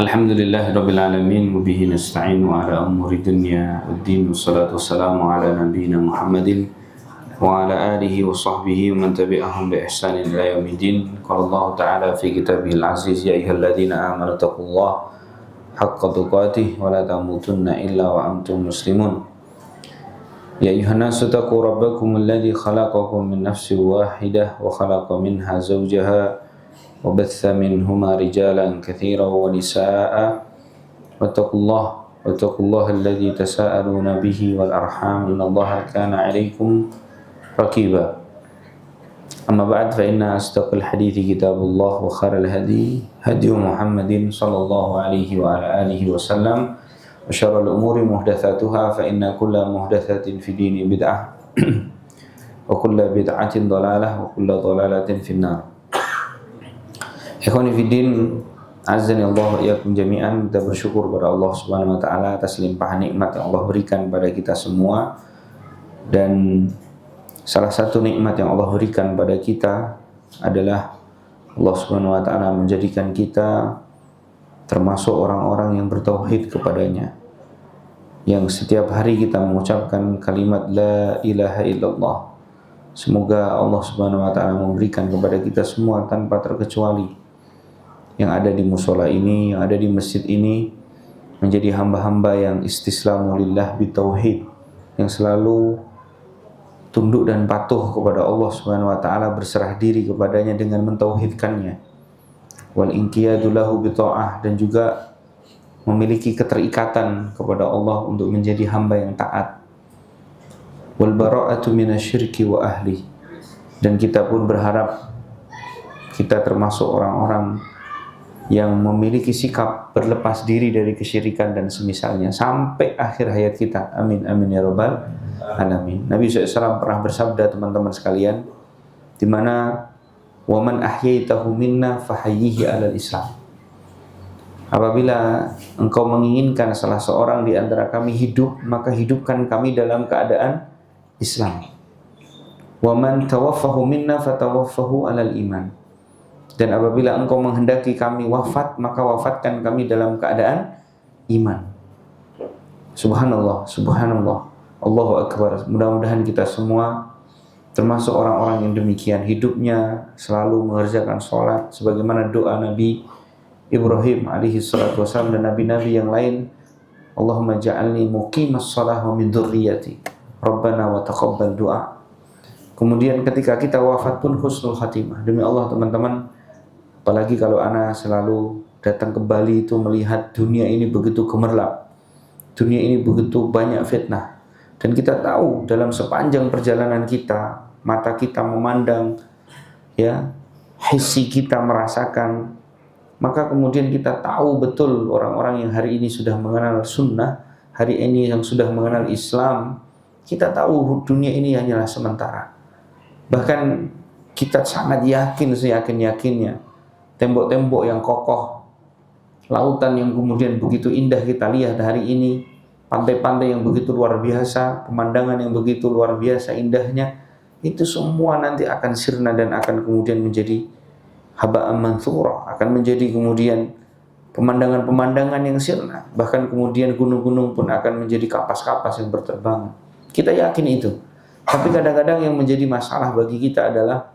Alhamdulillahirabbil alamin wa bihi nasta'in ala umuri dunya waddin wassalatu wassalamu ala nabiyyina Muhammadin wa ala alihi wa sahbihi wa man tabi'ahum bi ihsanin ila yaumiddin. Qala Allah ta'ala fi kitabihil aziz ya ayyuhalladzina amanu taqullaha haqqa tuqatih wa la tamutunna illa wa antum muslimun. Ya ayyuhan nasu taqu rabbakum alladzi khalaqakum min nafsin wahidah wa khalaqa minha zawjaha وبث منهما رجالا كثيرا ونساء واتقوا الله الذي تساءلون به والأرحام إن الله كان عليكم رقيبا أما بعد فإن أصدق الحديث كتاب الله وخير الهدي هدي محمد صلى الله عليه وعلى آله وسلم وشر الأمور محدثاتها فإن كل محدثة في دين بدعة وكل بدعة ضلالة وكل ضلالة في النار. Ikhwani fiddin, azani Allah wa iyyakum jami'an. Kita bersyukur kepada Allah Subhanahu wa taala atas limpahan nikmat yang Allah berikan pada kita semua. Dan salah satu nikmat yang Allah berikan pada kita adalah Allah Subhanahu wa taala menjadikan kita termasuk orang-orang yang bertauhid kepadanya. Yang setiap hari kita mengucapkan kalimat la ilaha illallah. Semoga Allah Subhanahu wa taala memberikan kepada kita semua tanpa terkecuali yang ada di musola ini, yang ada di masjid ini, menjadi hamba-hamba yang istislamu lillah bitauhid, yang selalu tunduk dan patuh kepada Allah Subhanahu wa taala, berserah diri kepadanya dengan mentauhidkannya. Wal inqiyadu lahu bita'ah, dan juga memiliki keterikatan kepada Allah untuk menjadi hamba yang taat. Wal bara'atu minasyirki wa ahli, dan kita pun berharap kita termasuk orang-orang yang memiliki sikap berlepas diri dari kesyirikan dan semisalnya sampai akhir hayat kita. Amin amin ya rabbal alamin. Nabi SAW pernah bersabda, teman-teman sekalian, di mana waman ahyaitahu minna fahayyihi alal Islam. Apabila engkau menginginkan salah seorang di antara kami hidup, maka hidupkan kami dalam keadaan Islam. Waman tawaffahu minna fatawaffahu alal iman. Dan apabila engkau menghendaki kami wafat, maka wafatkan kami dalam keadaan iman. Subhanallah, subhanallah, Allahu Akbar. Mudah-mudahan kita semua termasuk orang-orang yang demikian hidupnya, selalu mengerjakan sholat sebagaimana doa Nabi Ibrahim alaihi salatu wasallam dan nabi-nabi yang lain. Allahumma ja'alni muqimas shalah wa min dzurriyyati Rabbana wa taqabbal du'a. Kemudian ketika kita wafat pun husnul khatimah. Demi Allah teman-teman, apalagi kalau ana selalu datang ke Bali itu melihat dunia ini begitu gemerlap, dunia ini begitu banyak fitnah, dan kita tahu dalam sepanjang perjalanan kita, mata kita memandang, ya, hissi kita merasakan, maka kemudian kita tahu betul orang-orang yang hari ini sudah mengenal sunnah, hari ini yang sudah mengenal Islam, kita tahu dunia ini hanyalah sementara. Bahkan kita sangat yakin, seyakin-yakinnya, tembok-tembok yang kokoh, lautan yang kemudian begitu indah kita lihat hari ini, pantai-pantai yang begitu luar biasa, pemandangan yang begitu luar biasa indahnya, itu semua nanti akan sirna dan akan kemudian menjadi haba'an manthura, akan menjadi kemudian pemandangan-pemandangan yang sirna. Bahkan kemudian gunung-gunung pun akan menjadi kapas-kapas yang berterbangan. Kita yakin itu. Tapi kadang-kadang yang menjadi masalah bagi kita adalah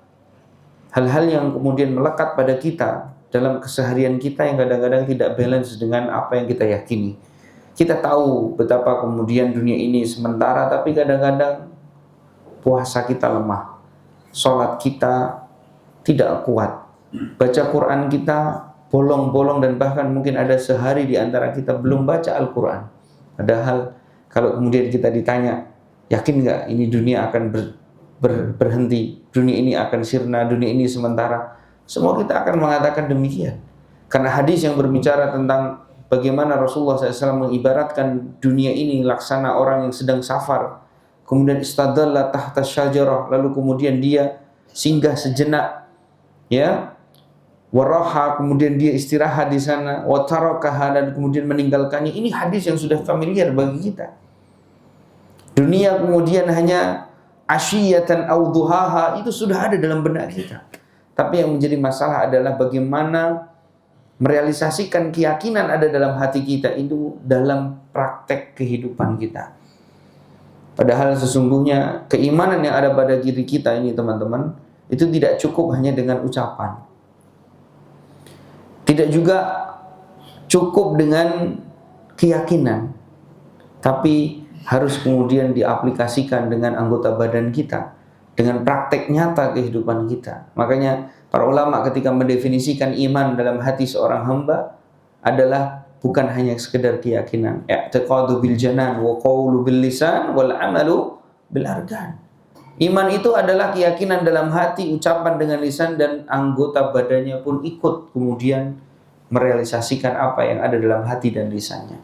hal-hal yang kemudian melekat pada kita dalam keseharian kita yang kadang-kadang tidak balance dengan apa yang kita yakini. Kita tahu betapa kemudian dunia ini sementara, tapi kadang-kadang puasa kita lemah, sholat kita tidak kuat, baca Quran kita bolong-bolong, dan bahkan mungkin ada sehari di antara kita belum baca Al-Quran. Padahal kalau kemudian kita ditanya, yakin nggak ini dunia akan berhenti, dunia ini akan sirna, dunia ini sementara, semua kita akan mengatakan demikian. Karena hadis yang berbicara tentang bagaimana Rasulullah SAW mengibaratkan dunia ini laksana orang yang sedang safar, kemudian istadalla tahta syajarah, lalu kemudian dia singgah sejenak, ya, waraha, kemudian dia istirahat di sana, wa tarakaha, dan kemudian meninggalkannya. Ini hadis yang sudah familiar bagi kita. Dunia kemudian hanya asyiyatan aw duhaha, itu sudah ada dalam benak kita. Tapi yang menjadi masalah adalah bagaimana merealisasikan keyakinan ada dalam hati kita itu dalam praktek kehidupan kita. Padahal sesungguhnya keimanan yang ada pada diri kita ini teman-teman, itu tidak cukup hanya dengan ucapan. Tidak juga cukup dengan keyakinan, tapi harus kemudian diaplikasikan dengan anggota badan kita, dengan praktek nyata kehidupan kita. Makanya para ulama ketika mendefinisikan iman dalam hati seorang hamba adalah bukan hanya sekedar keyakinan, i'tiqadu bil janan wa qawlu bil lisan wal amalu bil arkan. Iman itu adalah keyakinan dalam hati, ucapan dengan lisan, dan anggota badannya pun ikut kemudian merealisasikan apa yang ada dalam hati dan lisannya.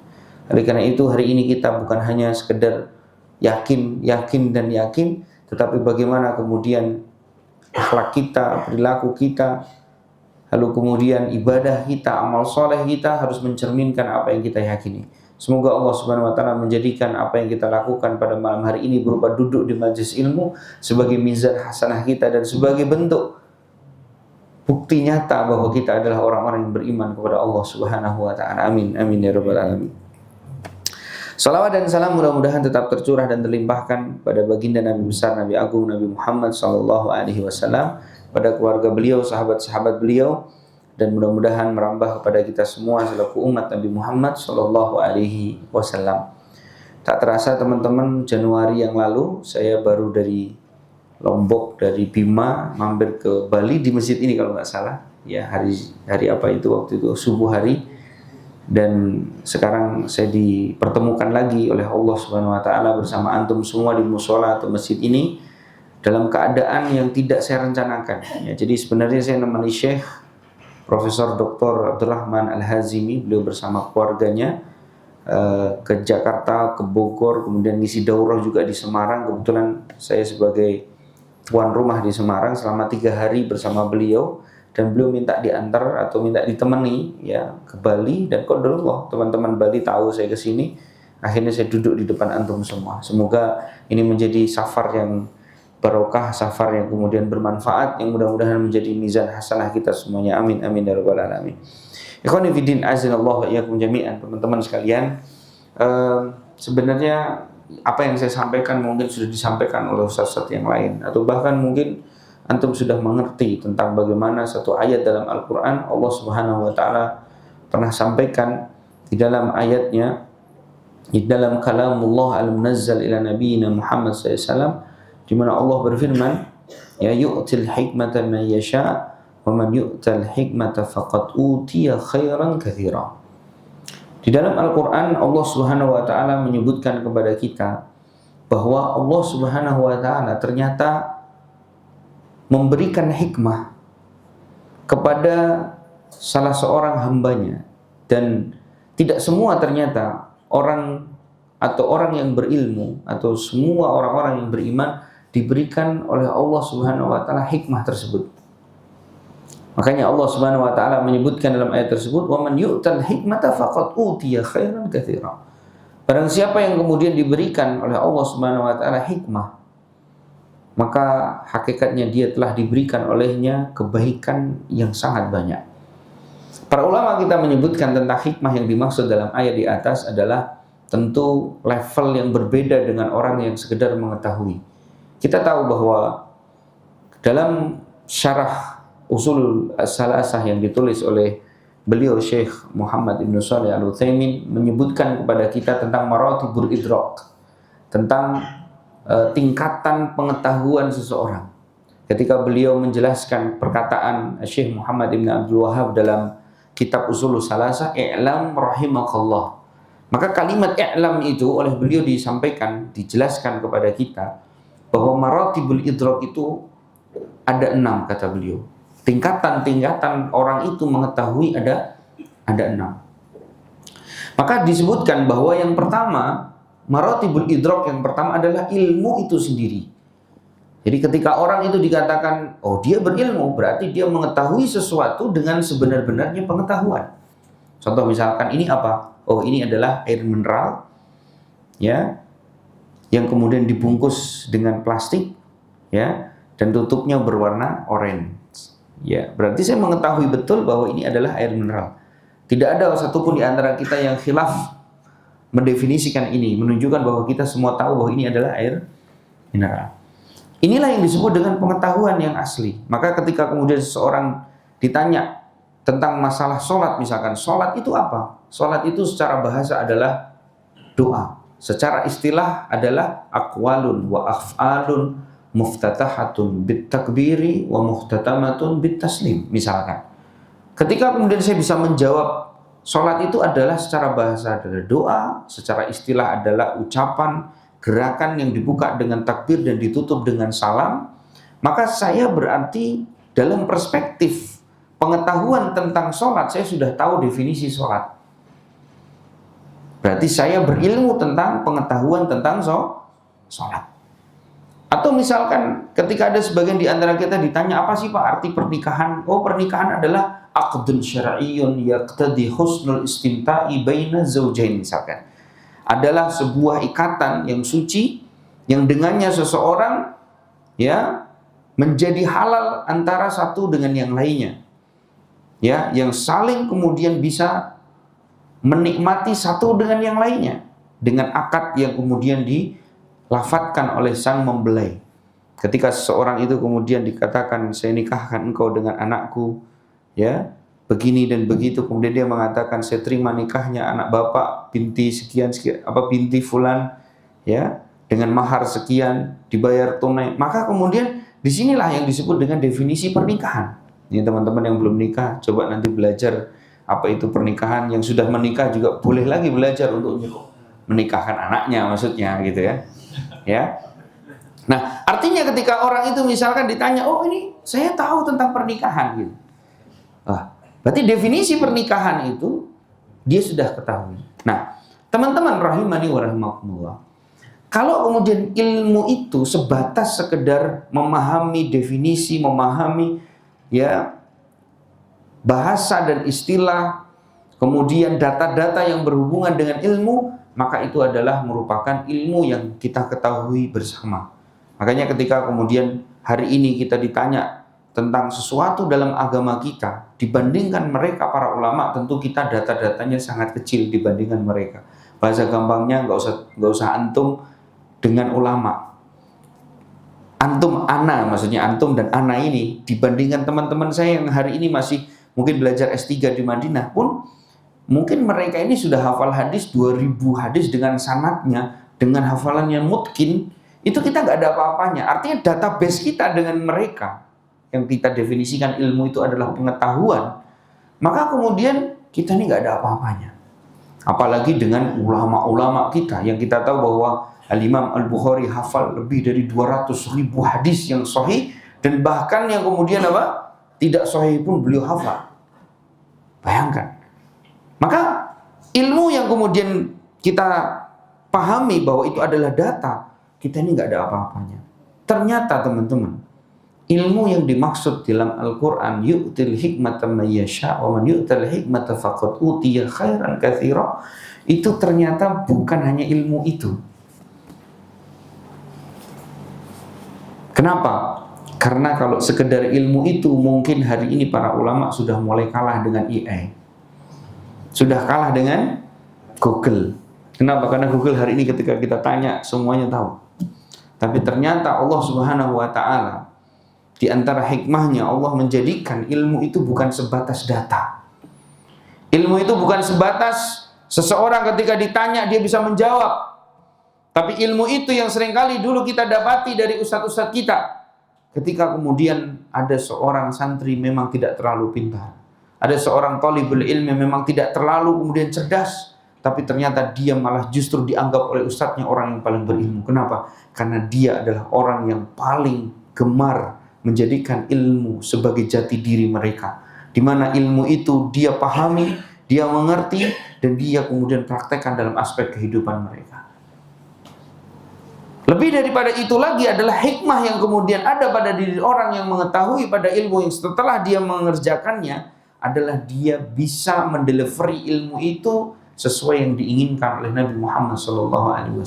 Oleh karena itu hari ini kita bukan hanya sekedar yakin, tetapi bagaimana kemudian akhlak kita, perilaku kita, lalu kemudian ibadah kita, amal soleh kita harus mencerminkan apa yang kita yakini. Semoga Allah Subhanahu wa Ta'ala menjadikan apa yang kita lakukan pada malam hari ini berupa duduk di majelis ilmu sebagai mizan hasanah kita dan sebagai bentuk bukti nyata bahwa kita adalah orang-orang yang beriman kepada Allah Subhanahu wa Ta'ala. Amin, amin ya rabbal alamin. Salawat dan salam mudah-mudahan tetap tercurah dan terlimpahkan pada baginda Nabi besar, Nabi agung, Nabi Muhammad SAW, pada keluarga beliau, sahabat-sahabat beliau, dan mudah-mudahan merambah kepada kita semua selaku umat Nabi Muhammad SAW. Tak terasa teman-teman, Januari yang lalu saya baru dari Lombok, dari Bima, mampir ke Bali di masjid ini kalau nggak salah. Ya, hari apa itu waktu itu, subuh hari. Dan sekarang saya dipertemukan lagi oleh Allah Subhanahu wa Ta'ala bersama antum semua di mushola atau masjid ini dalam keadaan yang tidak saya rencanakan. Ya, jadi sebenarnya saya menemani Syekh Profesor Dr. Abdurrahman Al-Hazimi, beliau bersama keluarganya ke Jakarta, ke Bogor, kemudian ngisi daurah juga di Semarang. Kebetulan saya sebagai tuan rumah di Semarang selama 3 hari bersama beliau. Dan beliau minta diantar atau minta ditemani ya ke Bali, dan qadarullah teman-teman Bali tahu saya ke sini, akhirnya saya duduk di depan antum semua. Semoga ini menjadi safar yang barokah, safar yang kemudian bermanfaat, yang mudah-mudahan menjadi mizan hasanah kita semuanya. Amin amin ya rabbal alamin. Ikhwani fiddin azanallahu wa iyyakum jami'an. Teman-teman sekalian, sebenarnya apa yang saya sampaikan mungkin sudah disampaikan oleh ustaz-ustaz yang lain, atau bahkan mungkin antum sudah mengerti tentang bagaimana satu ayat dalam Al-Quran Allah Subhanahu wa Ta'ala pernah sampaikan di dalam ayatnya, di dalam kalamullah al-munazzal ila nabiyina Muhammad SAW, di mana Allah berfirman, ya yu'til hikmata man yasha wa man yu'tal hikmata faqad utiya khairan katsira. Di dalam Al-Quran Allah Subhanahu wa Ta'ala menyebutkan kepada kita bahwa Allah Subhanahu wa Ta'ala ternyata memberikan hikmah kepada salah seorang hambanya, dan tidak semua ternyata orang yang berilmu atau semua orang-orang yang beriman diberikan oleh Allah Subhanahu wa Ta'ala hikmah tersebut. Makanya Allah Subhanahu wa Ta'ala menyebutkan dalam ayat tersebut, wa man yu'tal hikmata faqad utiya khairan katsira. Barang siapa yang kemudian diberikan oleh Allah Subhanahu wa Ta'ala hikmah, maka hakikatnya dia telah diberikan olehnya kebaikan yang sangat banyak. Para ulama kita menyebutkan tentang hikmah yang dimaksud dalam ayat di atas adalah tentu level yang berbeda dengan orang yang sekedar mengetahui. Kita tahu bahwa dalam syarah usul as-salasah yang ditulis oleh beliau Syekh Muhammad Ibn Shalih Al-Utsaimin menyebutkan kepada kita tentang maratibul idrak, tentang tingkatan pengetahuan seseorang. Ketika beliau menjelaskan perkataan Syekh Muhammad Ibn Abdul Wahhab dalam kitab Ushulus Salasah, i'lam rahimakallah. Maka kalimat i'lam itu oleh beliau disampaikan, dijelaskan kepada kita bahwa maratibul idrak itu ada 6 kata beliau. Tingkatan-tingkatan orang itu mengetahui ada 6. Maka disebutkan bahwa yang pertama, maratibul idrak yang pertama adalah ilmu itu sendiri. Jadi ketika orang itu dikatakan, oh dia berilmu, berarti dia mengetahui sesuatu dengan sebenar-benarnya pengetahuan. Contoh misalkan ini apa? Oh ini adalah air mineral, ya, yang kemudian dibungkus dengan plastik, ya, dan tutupnya berwarna oranye. Ya, berarti saya mengetahui betul bahwa ini adalah air mineral. Tidak ada satupun di antara kita yang khilaf mendefinisikan ini, menunjukkan bahwa kita semua tahu bahwa ini adalah air mineral. Inilah yang disebut dengan pengetahuan yang asli. Maka ketika kemudian seseorang ditanya tentang masalah sholat, misalkan, sholat itu apa? Sholat itu secara bahasa adalah doa. Secara istilah adalah aqwalun wa af'alun muftatahatun bit takbiri wa muhtatamatun bit taslim, misalkan. Ketika kemudian saya bisa menjawab sholat itu adalah secara bahasa adalah doa, secara istilah adalah ucapan, gerakan yang dibuka dengan takbir dan ditutup dengan salam, maka saya berarti dalam perspektif pengetahuan tentang sholat, saya sudah tahu definisi sholat. Berarti saya berilmu tentang pengetahuan tentang sholat. Atau misalkan ketika ada sebagian di antara kita ditanya, apa sih Pak arti pernikahan? Oh, pernikahan adalah aqdun syar'iyyun yaqtadi husnul istimta'i baina zawjain, misalkan. Adalah sebuah ikatan yang suci yang dengannya seseorang ya menjadi halal antara satu dengan yang lainnya. Ya, yang saling kemudian bisa menikmati satu dengan yang lainnya dengan akad yang kemudian dilafatkan oleh sang mempelai. Ketika seseorang itu kemudian dikatakan, saya nikahkan engkau dengan anakku, ya begini dan begitu, kemudian dia mengatakan, saya terima nikahnya anak bapak binti sekian, binti fulan, ya dengan mahar sekian, dibayar tunai. Maka kemudian disinilah yang disebut dengan definisi pernikahan. Ini teman-teman yang belum nikah, coba nanti belajar apa itu pernikahan. Yang sudah menikah juga boleh lagi belajar untuk menikahkan anaknya, maksudnya gitu ya. Ya. Nah, artinya ketika orang itu misalkan ditanya, oh ini saya tahu tentang pernikahan gitu. Berarti definisi pernikahan itu dia sudah ketahui. Nah, teman-teman rahimani wa rahimakumullah, kalau kemudian ilmu itu sebatas sekedar memahami definisi, memahami ya bahasa dan istilah, kemudian data-data yang berhubungan dengan ilmu, maka itu adalah merupakan ilmu yang kita ketahui bersama. Makanya ketika kemudian hari ini kita ditanya tentang sesuatu dalam agama kita, dibandingkan mereka para ulama, tentu kita data-datanya sangat kecil dibandingkan mereka. Bahasa gampangnya nggak usah antum dengan ulama. Antum ana, maksudnya antum dan ana ini dibandingkan teman-teman saya yang hari ini masih mungkin belajar S3 di Madinah pun, mungkin mereka ini sudah hafal hadis 2000 hadis dengan sanadnya, dengan hafalan yang mutkin, itu kita nggak ada apa-apanya. Artinya database kita dengan mereka, yang kita definisikan ilmu itu adalah pengetahuan, maka kemudian kita ini nggak ada apa-apanya. Apalagi dengan ulama-ulama kita, yang kita tahu bahwa Al-Imam Al-Bukhari hafal lebih dari 200.000 hadis yang sahih, dan bahkan yang kemudian tidak sahih pun beliau hafal. Bayangkan. Maka ilmu yang kemudian kita pahami bahwa itu adalah data, kita ini nggak ada apa-apanya. Ternyata teman-teman, ilmu yang dimaksud dalam Al-Quran, yu'til hikmata man yasha' wa man yu'tal hikmata faqad utiya khairan katsira, itu ternyata bukan hanya ilmu itu. Kenapa? Karena kalau sekedar ilmu itu, mungkin hari ini para ulama sudah mulai kalah dengan AI. Sudah kalah dengan Google. Kenapa? Karena Google hari ini ketika kita tanya, semuanya tahu. Tapi ternyata Allah Subhanahu wa Ta'ala, di antara hikmahnya, Allah menjadikan ilmu itu bukan sebatas data. Ilmu itu bukan sebatas seseorang ketika ditanya dia bisa menjawab. Tapi ilmu itu yang seringkali dulu kita dapati dari ustadz-ustadz kita. Ketika kemudian ada seorang santri memang tidak terlalu pintar, ada seorang thalibul ilmi memang tidak terlalu kemudian cerdas, tapi ternyata dia malah justru dianggap oleh ustadznya orang yang paling berilmu. Kenapa? Karena dia adalah orang yang paling gemar menjadikan ilmu sebagai jati diri mereka, di mana ilmu itu dia pahami, dia mengerti, dan dia kemudian praktekkan dalam aspek kehidupan mereka. Lebih daripada itu lagi adalah hikmah yang kemudian ada pada diri orang yang mengetahui pada ilmu yang setelah dia mengerjakannya, adalah dia bisa mendelivery ilmu itu sesuai yang diinginkan oleh Nabi Muhammad SAW.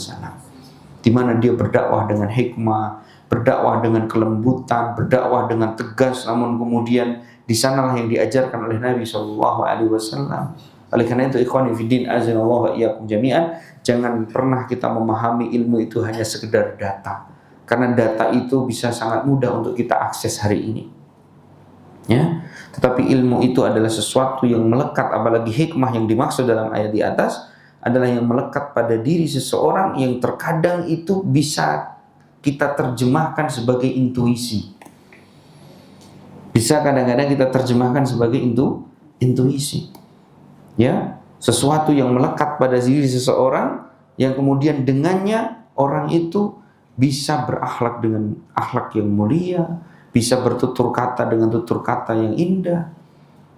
Di mana dia berdakwah dengan hikmah, berdakwah dengan kelembutan, berdakwah dengan tegas, namun kemudian di sanalah yang diajarkan oleh Nabi SAW. Oleh karena itu ikhwani fiddin azanallahu wa iyyakum jami'an, jangan pernah kita memahami ilmu itu hanya sekedar data. Karena data itu bisa sangat mudah untuk kita akses hari ini. Ya, tetapi ilmu itu adalah sesuatu yang melekat, apalagi hikmah yang dimaksud dalam ayat di atas adalah yang melekat pada diri seseorang yang terkadang itu bisa kita terjemahkan sebagai intuisi. Bisa kadang-kadang kita terjemahkan sebagai intuisi. Ya, sesuatu yang melekat pada diri seseorang yang kemudian dengannya orang itu bisa berakhlak dengan akhlak yang mulia, bisa bertutur kata dengan tutur kata yang indah.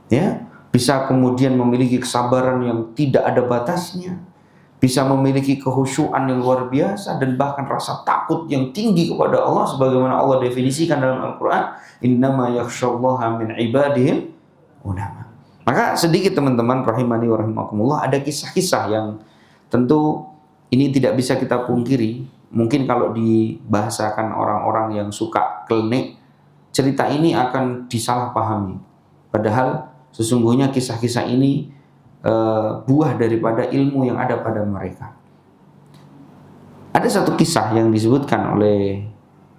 Ya, bisa kemudian memiliki kesabaran yang tidak ada batasnya, bisa memiliki kekhusyuan yang luar biasa, dan bahkan rasa takut yang tinggi kepada Allah sebagaimana Allah definisikan dalam Al-Quran, innama yakhsyallaha min ibadihil ulama. Maka sedikit teman-teman rahimani wa rahimakumullah, ada kisah-kisah yang tentu ini tidak bisa kita pungkiri. Mungkin kalau dibahasakan orang-orang yang suka klenik, cerita ini akan disalahpahami. Padahal sesungguhnya kisah-kisah ini buah daripada ilmu yang ada pada mereka. Ada satu kisah yang disebutkan oleh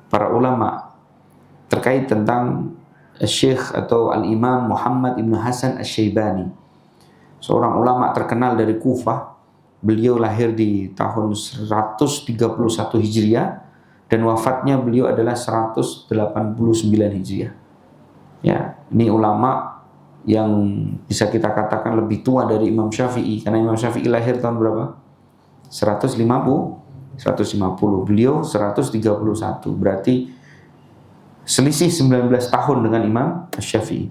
para ulama terkait tentang Syekh atau Al-Imam Muhammad Ibn Hasan Asy-Syaibani, seorang ulama terkenal dari Kufah. Beliau lahir di tahun 131 Hijriah dan wafatnya beliau adalah 189 Hijriah. Ya, ini ulama yang bisa kita katakan lebih tua dari Imam Syafi'i, karena Imam Syafi'i lahir tahun berapa? 150. Beliau 131. Berarti selisih 19 tahun dengan Imam Syafi'i.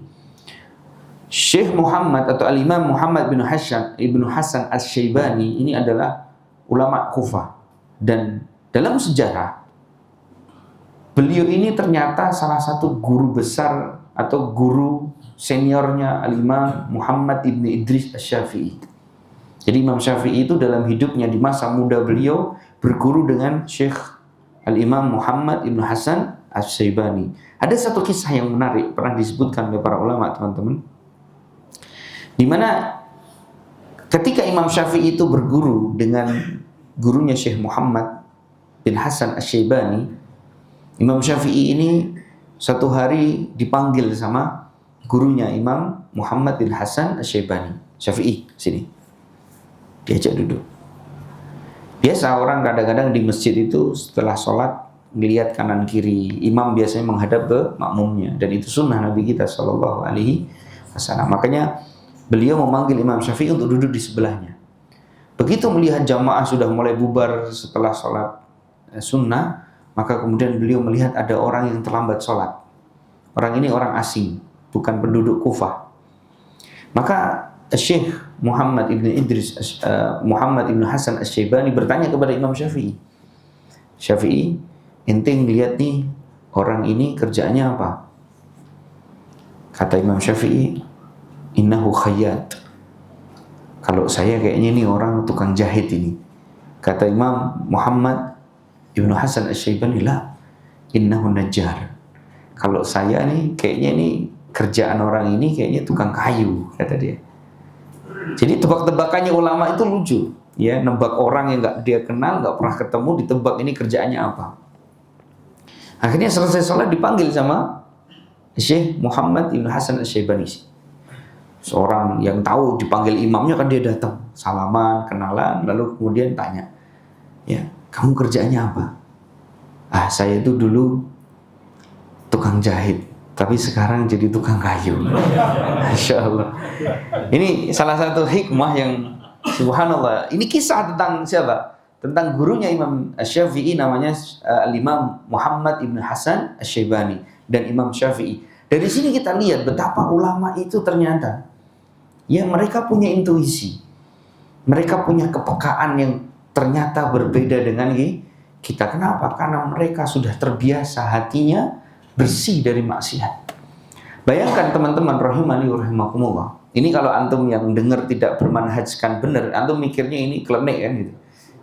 Syekh Muhammad atau Al-Imam Muhammad bin Ibn Hasan Asy-Syaibani ini adalah ulama Kufah, dan dalam sejarah beliau ini ternyata salah satu guru besar atau guru seniornya Al-Imam Muhammad ibn Idris Asy-Syafi'i. Jadi Imam Syafi'i itu dalam hidupnya di masa muda beliau berguru dengan Syekh Al-Imam Muhammad ibn Hasan Asy-Syaibani. Ada satu kisah yang menarik pernah disebutkan oleh para ulama, teman-teman, di mana ketika Imam Syafi'i itu berguru dengan gurunya Syekh Muhammad bin Hasan Asy-Syaibani, Imam Syafi'i ini satu hari dipanggil sama gurunya Imam Muhammad bin Hasan Asy-Syaibani. Syafi'i, sini. Diajak duduk. Biasa orang kadang-kadang di masjid itu setelah sholat melihat kanan kiri. Imam biasanya menghadap ke makmumnya, dan itu sunnah Nabi kita Shallallahu Alaihi Wasallam. Makanya beliau memanggil Imam Syafi'i untuk duduk di sebelahnya. Begitu melihat jamaah sudah mulai bubar setelah sholat sunnah, maka kemudian beliau melihat ada orang yang terlambat sholat. Orang ini orang asing, bukan penduduk Kufah. Maka Syekh Muhammad ibn Idris Muhammad ibn Hasan Asy-Syaibani bertanya kepada Imam Syafi'i, Syafi'i, ente ngeliat nih orang ini kerjaannya apa? Kata Imam Syafi'i, innahu khayyat. Kalau saya kayaknya ini orang tukang jahit ini. Kata Imam Muhammad Ibnu Hasan Asy-Syaibani, la, innahu najjar. Kalau saya nih kayaknya nih kerjaan orang ini kayaknya tukang kayu, kata dia. Jadi tebak-tebakannya ulama itu lucu, ya, nebak orang yang nggak dia kenal, nggak pernah ketemu, ditebak ini kerjaannya apa. Akhirnya selesai sholat dipanggil sama Syekh Muhammad Ibn Hasan Asy-Syaibani. Seorang yang tahu dipanggil imamnya kan dia datang, salaman, kenalan, lalu kemudian tanya, ya, kamu kerjaannya apa? Ah, saya itu dulu tukang jahit, tapi sekarang jadi tukang kayu. Masya Allah. Ini salah satu hikmah yang subhanallah. Ini kisah tentang siapa? Tentang gurunya Imam Syafi'i, namanya Al-Imam Muhammad Ibn Hasan Asy-Syaibani dan Imam Syafi'i. Dari sini kita lihat betapa ulama itu ternyata, ya, mereka punya intuisi, mereka punya kepekaan yang ternyata berbeda dengan kita. Kenapa? Karena mereka sudah terbiasa hatinya bersih dari maksiat. Bayangkan teman-teman rahimani wa rahimakumullah. Ini kalau antum yang dengar tidak bermanhajkan benar, antum mikirnya ini klenik kan gitu.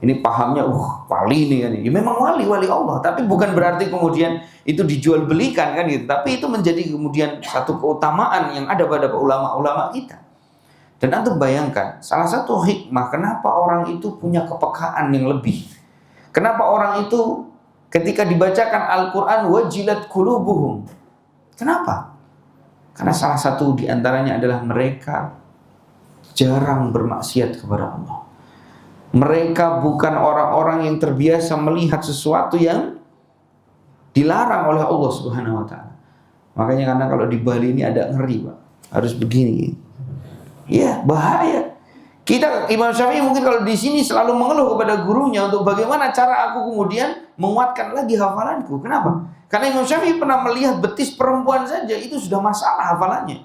Ini pahamnya wali nih kan. Ya memang wali Allah, tapi bukan berarti kemudian itu dijual belikan kan gitu. Tapi itu menjadi kemudian satu keutamaan yang ada pada ulama-ulama kita. Dan antum bayangkan, salah satu hikmah kenapa orang itu punya kepekaan yang lebih. Kenapa orang itu ketika dibacakan Al-Quran wajilat qulubuhum. Kenapa? Karena salah satu diantaranya adalah mereka jarang bermaksiat kepada Allah. Mereka bukan orang-orang yang terbiasa melihat sesuatu yang dilarang oleh Allah Subhanahu wa taala. Makanya karena kalau di Bali ini ada ngeri, Pak. Harus begini. Ya, bahaya. Kita Imam Syafi'i mungkin kalau di sini selalu mengeluh kepada gurunya untuk bagaimana cara aku kemudian menguatkan lagi hafalanku. Kenapa? Karena Imam Syafi'i pernah melihat betis perempuan saja itu sudah masalah hafalannya.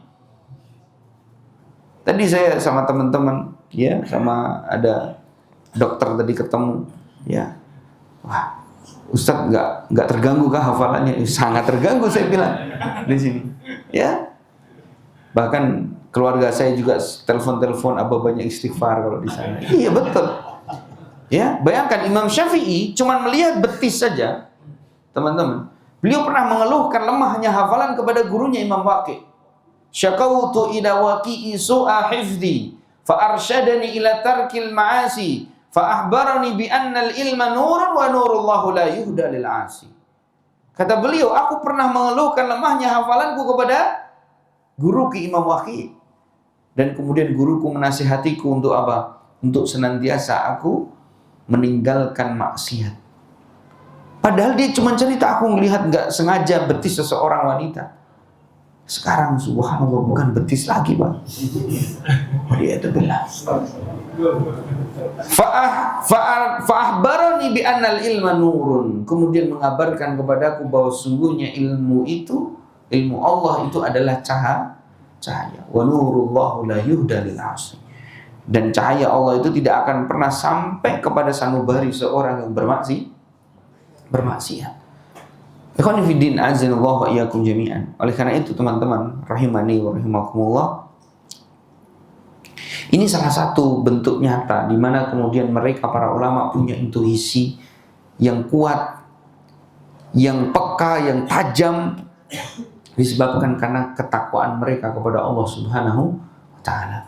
Tadi saya sama teman-teman, ya, sama ada dokter tadi ketemu, ya. Wah, Ustadz nggak terganggu kah hafalannya? Sangat terganggu saya bilang di sini. Ya, bahkan keluarga saya juga telepon apa banyak istighfar kalau di sana. Iya betul. Ya, bayangkan Imam Syafi'i cuma melihat betis saja, teman-teman. Beliau pernah mengeluhkan lemahnya hafalan kepada gurunya Imam Waqi'. Syakautu ila waqi'i su'a hifdhi fa arsyadani ila tarkil ma'asi fa ahbarani bi anna al-ilma nurun wa nurullahu la yuhda lil 'asi. Kata beliau, aku pernah mengeluhkan lemahnya hafalanku kepada guru ki Imam Waqi'. Dan kemudian guruku menasihatiku untuk apa? Untuk senantiasa aku meninggalkan maksiat. Padahal dia cuma cerita, aku melihat nggak sengaja betis seseorang wanita. Sekarang subhanallah bukan betis lagi, Pak. Waliyadzubillah. Fa'ahbarani bi annal ilma nurun. Kemudian mengabarkan kepadaku bahwa sungguhnya ilmu Allah itu adalah cahaya. Wa nurullahu la yuhda lil 'asi. Dan cahaya Allah itu tidak akan pernah sampai kepada sanubari seorang yang bermaksiat. Ikhwan fillah azanallahu wa iyyakum jami'an. Oleh karena itu teman-teman rahimani wa rahimakumullah, ini salah satu bentuk nyata di mana kemudian mereka para ulama punya intuisi yang kuat, yang peka, yang tajam, disebabkan karena ketakwaan mereka kepada Allah Subhanahu wa taala.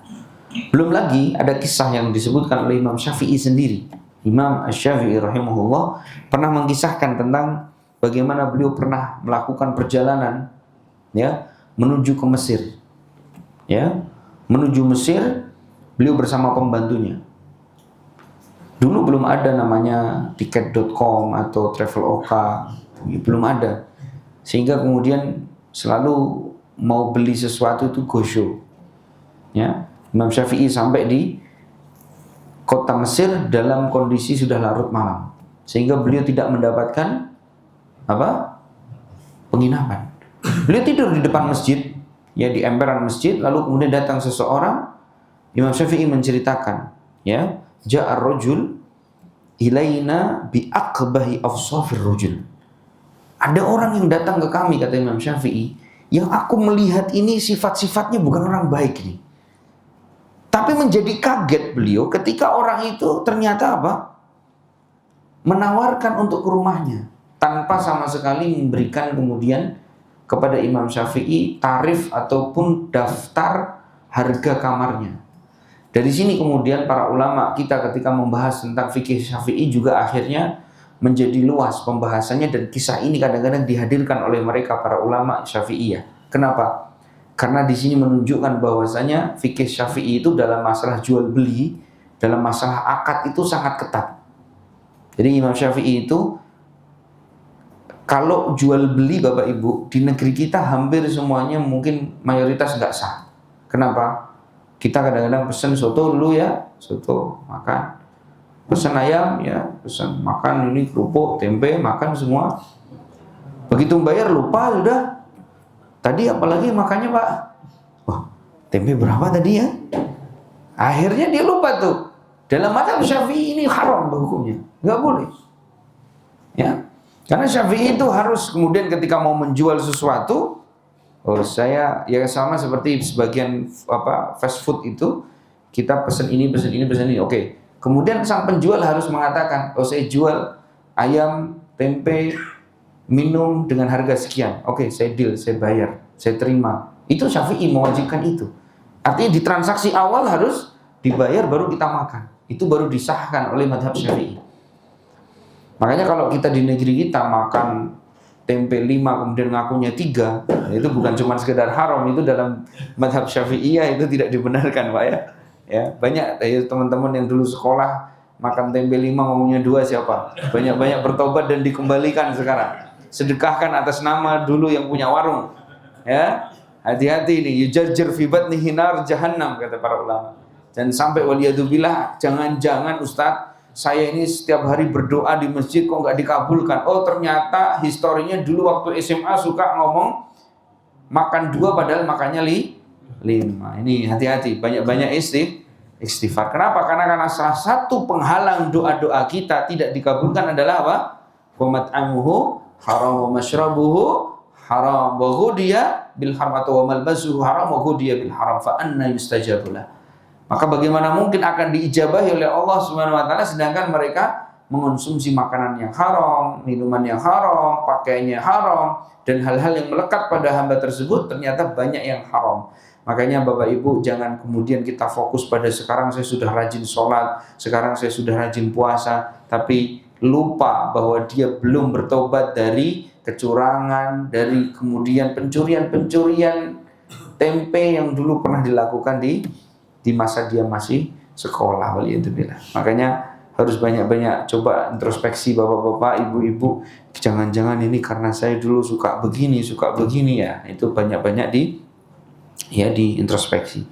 Belum lagi ada kisah yang disebutkan oleh Imam Syafi'i sendiri. Imam Asy-Syafi'i rahimahullah pernah mengisahkan tentang bagaimana beliau pernah melakukan perjalanan, ya, menuju ke Mesir. Ya, menuju Mesir beliau bersama pembantunya. Dulu belum ada namanya tiket.com atau Traveloka, belum ada. Sehingga kemudian selalu mau beli sesuatu itu go show. Ya, Imam Syafi'i sampai di kota Mesir dalam kondisi sudah larut malam, sehingga beliau tidak mendapatkan penginapan. Beliau tidur di depan masjid, ya, di emperan masjid. Lalu kemudian datang seseorang. Imam Syafi'i menceritakan, ya, ja'a rajul ilaina bi aqbahi awsafir rajul. Ada orang yang datang ke kami, kata Imam Syafi'i, yang aku melihat ini sifat-sifatnya bukan orang baik nih. Tapi menjadi kaget beliau ketika orang itu ternyata menawarkan untuk ke rumahnya tanpa sama sekali memberikan kemudian kepada Imam Syafi'i tarif ataupun daftar harga kamarnya. Dari sini kemudian para ulama kita ketika membahas tentang fikih Syafi'i juga akhirnya menjadi luas pembahasannya, dan kisah ini kadang-kadang dihadirkan oleh mereka para ulama Syafi'iyah. Kenapa? Karena di sini menunjukkan bahwasanya fikih Syafi'i itu dalam masalah jual beli, dalam masalah akad itu sangat ketat. Jadi Imam Syafi'i itu kalau jual beli Bapak Ibu di negeri kita hampir semuanya mungkin mayoritas nggak sah. Kenapa? Kita kadang-kadang pesan soto dulu, ya, soto makan. Pesan ayam, ya, pesan makan ini kerupuk, tempe, makan semua. Begitu bayar lupa sudah. Tadi apalagi makannya, Pak? Wah, tempe berapa tadi ya? Akhirnya dia lupa tuh. Dalam mazhab Syafi'i ini haram hukumnya, nggak boleh. Ya, karena Syafi'i itu harus kemudian ketika mau menjual sesuatu, saya ya sama seperti sebagian fast food itu, kita pesen ini, pesen ini, pesen ini. Oke. Kemudian sang penjual harus mengatakan, saya jual ayam, tempe, minum dengan harga sekian. Oke, saya deal, saya bayar, saya terima. Itu Syafi'i mewajibkan itu. Artinya di transaksi awal harus dibayar baru kita makan. Itu baru disahkan oleh mazhab Syafi'i. Makanya kalau kita di negeri kita makan tempe 5 kemudian ngakunya 3, itu bukan cuma sekedar haram, itu dalam mazhab Syafi'iyah itu tidak dibenarkan, Pak ya. Ya, banyak teman-teman yang dulu sekolah makan tempe 5 ngomongnya 2 siapa? Banyak-banyak bertobat dan dikembalikan sekarang. Sedekahkan atas nama dulu yang punya warung. Ya. Hati-hati nih, yujarjir fi batnihi nar jahannam, kata para ulama. Dan sampai waliyadzubillah, jangan-jangan Ustadz, saya ini setiap hari berdoa di masjid kok nggak dikabulkan. Oh ternyata historinya dulu waktu SMA suka ngomong makan 2 padahal makannya 5. Ini hati-hati, banyak-banyak istighfar. Kenapa? Karena salah satu penghalang doa-doa kita tidak dikabulkan adalah apa? Wa mat'amuhu haram wa mashrabuhu haram wa ghudiya bil haram atau wa malbasuhu haram wa ghudiya bil haram fa anna yustajabu lah. Maka bagaimana mungkin akan diijabahi oleh Allah Subhanahu wa taala sedangkan mereka mengonsumsi makanan yang haram, minuman yang haram, pakaiannya haram, dan hal-hal yang melekat pada hamba tersebut ternyata banyak yang haram. Makanya Bapak Ibu jangan kemudian kita fokus pada sekarang saya sudah rajin sholat, sekarang saya sudah rajin puasa, tapi lupa bahwa dia belum bertobat dari kecurangan, dari kemudian pencurian-pencurian tempe yang dulu pernah dilakukan di masa dia masih sekolah. Waliyadzubillah. Makanya harus banyak-banyak coba introspeksi bapak-bapak, ibu-ibu. Jangan-jangan ini karena saya dulu suka begini ya. Itu banyak-banyak di introspeksi.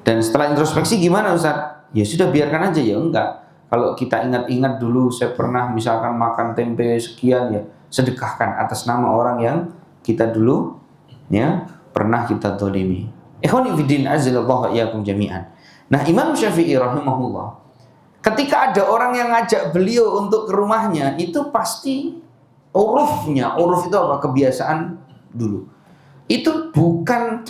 Dan setelah introspeksi gimana Ustaz? Ya sudah biarkan aja ya enggak. Kalau kita ingat-ingat dulu saya pernah misalkan makan tempe sekian ya, sedekahkan atas nama orang yang kita dulu ya pernah kita zalimi. Ikhwani fiddin azzalallahu iyyakum jami'an. Nah, Imam Syafi'i rahimahullah ketika ada orang yang ngajak beliau untuk ke rumahnya, itu pasti uruf itu apa? Kebiasaan dulu. Itu bukan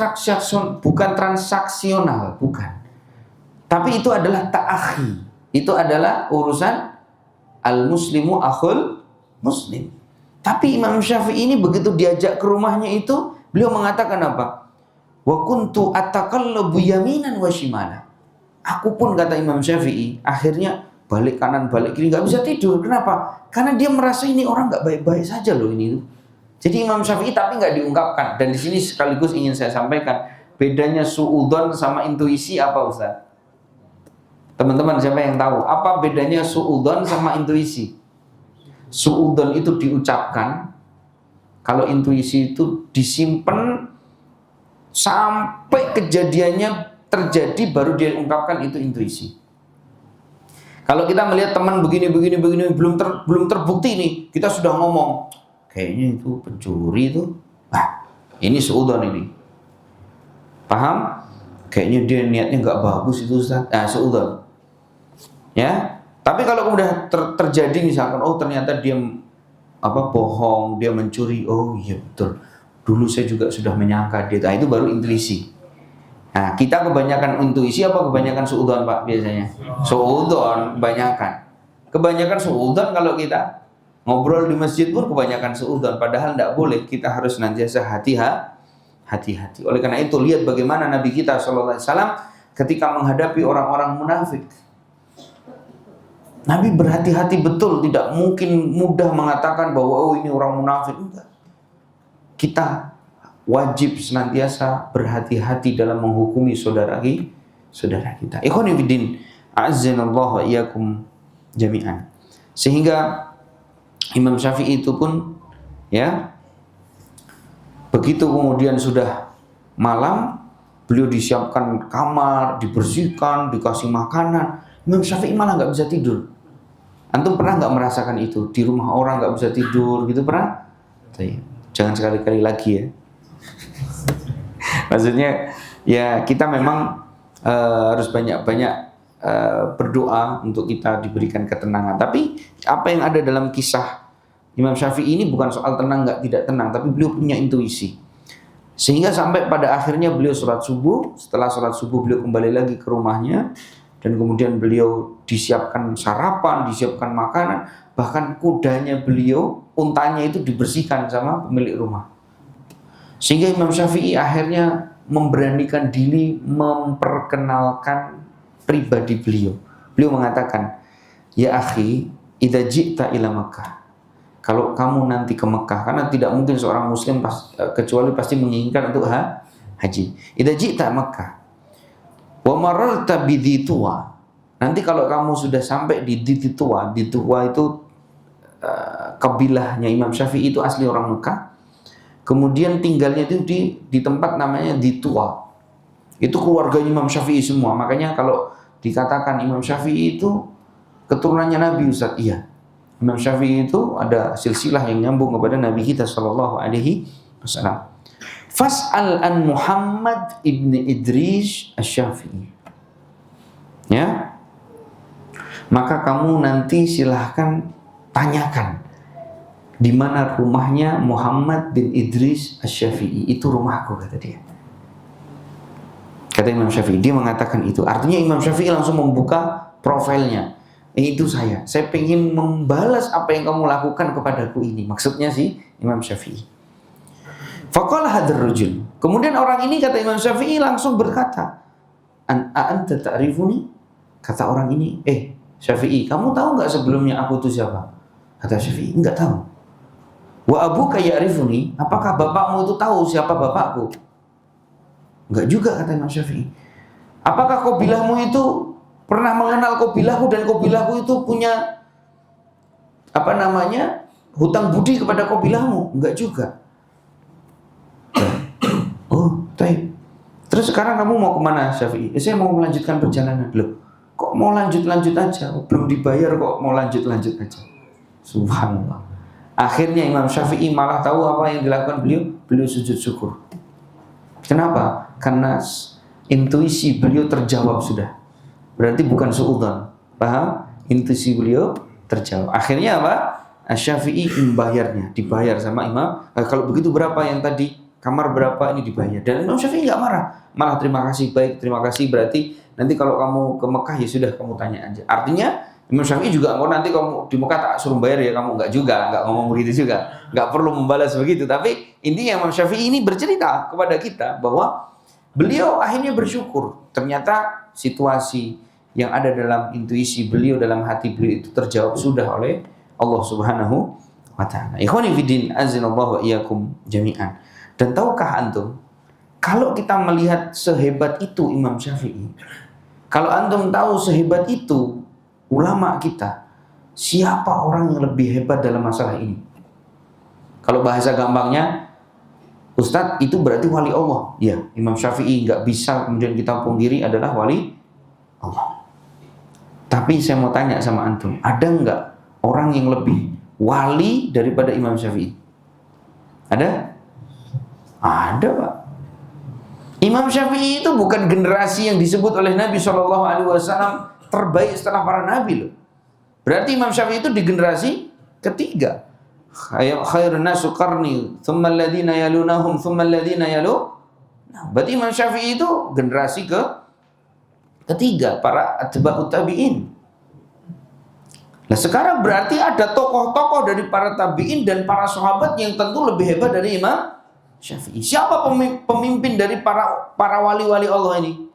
transaksional, bukan. Tapi itu adalah ta'akhi. Itu adalah urusan al-muslimu akhul muslim. Tapi Imam Syafi'i ini begitu diajak ke rumahnya itu, beliau mengatakan apa? Wa kuntu ataqallabu yaminan wa shimala. Aku pun, kata Imam Syafi'i, akhirnya balik kanan balik kiri nggak bisa tidur. Kenapa? Karena dia merasa ini orang nggak baik-baik saja loh ini. Jadi Imam Syafi'i tapi nggak diungkapkan. Dan di sini sekaligus ingin saya sampaikan bedanya suudzon sama intuisi apa Ustaz? Teman-teman siapa yang tahu apa bedanya suudzon sama intuisi? Suudzon itu diucapkan, kalau intuisi itu disimpan sampai kejadiannya terjadi baru dia ungkapkan, itu intuisi. Kalau kita melihat teman begini belum terbukti nih, kita sudah ngomong kayaknya itu pencuri itu. Ini suudzon ini. Paham? Kayaknya dia niatnya nggak bagus itu Ustaz. Suudzon. Ya. Tapi kalau kemudian terjadi misalkan ternyata dia bohong, dia mencuri. Oh iya betul. Dulu saya juga sudah menyangka dia. Itu baru intuisi. Nah, kita kebanyakan intuisi apa kebanyakan suudzon Pak biasanya? Suudzon kebanyakan suudzon. Kalau kita ngobrol di masjid pun kebanyakan suudzon, padahal tidak boleh. Kita harus senantiasa hati-hati. Oleh karena itu lihat bagaimana Nabi kita SAW ketika menghadapi orang-orang munafik. Nabi berhati-hati betul, tidak mungkin mudah mengatakan bahwa ini orang munafik. Enggak. Kita wajib senantiasa berhati-hati dalam menghukumi saudara kita. Ikhwani fiddin, a'azzanallahu wa iyyakum jami'an. Sehingga Imam Syafi'i itu pun ya begitu kemudian sudah malam, beliau disiapkan kamar, dibersihkan, dikasih makanan. Imam Syafi'i malah nggak bisa tidur. Antum pernah nggak merasakan itu? Di rumah orang nggak bisa tidur gitu, pernah? Jangan sekali-kali lagi ya. Maksudnya ya kita memang harus banyak-banyak berdoa untuk kita diberikan ketenangan. Tapi apa yang ada dalam kisah Imam Syafi'i ini bukan soal tenang nggak tidak tenang, tapi beliau punya intuisi. Sehingga sampai pada akhirnya beliau sholat subuh. Setelah sholat subuh beliau kembali lagi ke rumahnya, dan kemudian beliau disiapkan sarapan, disiapkan makanan, bahkan kudanya beliau, untanya itu dibersihkan sama pemilik rumah. Sehingga Imam Syafi'i akhirnya memberanikan diri memperkenalkan pribadi beliau. Beliau mengatakan, "Ya akhi, idza ji'ta ila Makkah." Kalau kamu nanti ke Mekah, karena tidak mungkin seorang muslim kecuali pasti menginginkan untuk haji. Idza ji'ta Makkah wa mararta bi Dzituwa. Nanti kalau kamu sudah sampai di Dzituwa, Dzituwa itu kabilahnya Imam Syafi'i, itu asli orang Mekah. Kemudian tinggalnya itu di tempat namanya Dzituwa. Itu keluarganya Imam Syafi'i semua. Makanya kalau dikatakan Imam Syafi'i itu keturunannya Nabi, Ustaz, iya. Imam Syafi'i itu ada silsilah yang nyambung kepada Nabi kita sallallahu alaihi wasallam. Fas'al an Muhammad ibn Idris Asy-Syafi'i. Ya. Maka kamu nanti silahkan tanyakan di mana rumahnya Muhammad bin Idris Asy-Syafi'i. Itu rumahku, kata dia. Kata Imam Syafi'i, dia mengatakan itu. Artinya Imam Syafi'i langsung membuka profilnya. Itu saya pengen membalas apa yang kamu lakukan kepadaku ini. Maksudnya sih Imam Syafi'i. Faqala hadzal rajul. Kemudian orang ini, kata Imam Syafi'i, langsung berkata, anta ta'rifuni? Kata orang ini, Syafi'i, kamu tahu enggak sebelumnya aku itu siapa? Kata Syafi'i, enggak tahu. Wa abuka ya'rifuni? Apakah bapakmu itu tahu siapa bapakku? Enggak juga, kata Imam Syafi'i. Apakah qabilahmu itu pernah mengenal qabilahku dan qabilahku itu punya hutang budi kepada qabilahmu? Enggak juga. Oh, baik. Terus sekarang kamu mau kemana, Syafi'i? Saya mau melanjutkan perjalanan. Loh, kok mau lanjut-lanjut aja? Belum dibayar kok mau lanjut-lanjut aja. Subhanallah. Akhirnya Imam Syafi'i malah tahu apa yang dilakukan beliau. Beliau sujud syukur. Kenapa? Karena intuisi beliau terjawab sudah. Berarti bukan suudzon. Paham? Intuisi beliau terjawab. Akhirnya apa? Asy-Syafi'i membayarnya, dibayar sama Imam. Kalau begitu berapa yang tadi? Kamar berapa? Ini dibayar. Dan Imam Syafi'i enggak marah. Malah terima kasih, baik, terima kasih. Berarti nanti kalau kamu ke Mekah ya sudah, kamu tanya aja. Artinya Imam Syafi'i juga nanti kamu di Mekah tak suruh bayar ya, kamu enggak juga, enggak ngomong begitu juga. Enggak perlu membalas begitu. Tapi intinya Imam Syafi'i ini bercerita kepada kita bahwa beliau akhirnya bersyukur. Ternyata situasi yang ada dalam intuisi beliau, dalam hati beliau itu terjawab sudah oleh Allah Subhanahu wa ta'ala. Ikhwani fiddin, azinallahu wa iyyakum jami'an. Dan tahukah antum, kalau kita melihat sehebat itu Imam Syafi'i, kalau antum tahu sehebat itu ulama kita, siapa orang yang lebih hebat dalam masalah ini? Kalau bahasa gampangnya, Ustadz, itu berarti wali Allah. Ya, Imam Syafi'i nggak bisa kemudian kita pungkiri adalah wali Allah. Tapi saya mau tanya sama antum, ada nggak orang yang lebih wali daripada Imam Syafi'i? Ada? Ada, Pak. Imam Syafi'i itu bukan generasi yang disebut oleh Nabi SAW terbaik setelah para nabi loh. Berarti Imam Syafi'i itu di generasi ketiga. Khairun nasu qarni, thumma alladhina yalunahum, thumma alladhina berarti Imam Syafi'i itu generasi ketiga para atba'ut tabi'in. Nah sekarang berarti ada tokoh-tokoh dari para tabi'in dan para sahabat yang tentu lebih hebat dari Imam Syafi'i. Siapa pemimpin dari para wali-wali Allah ini?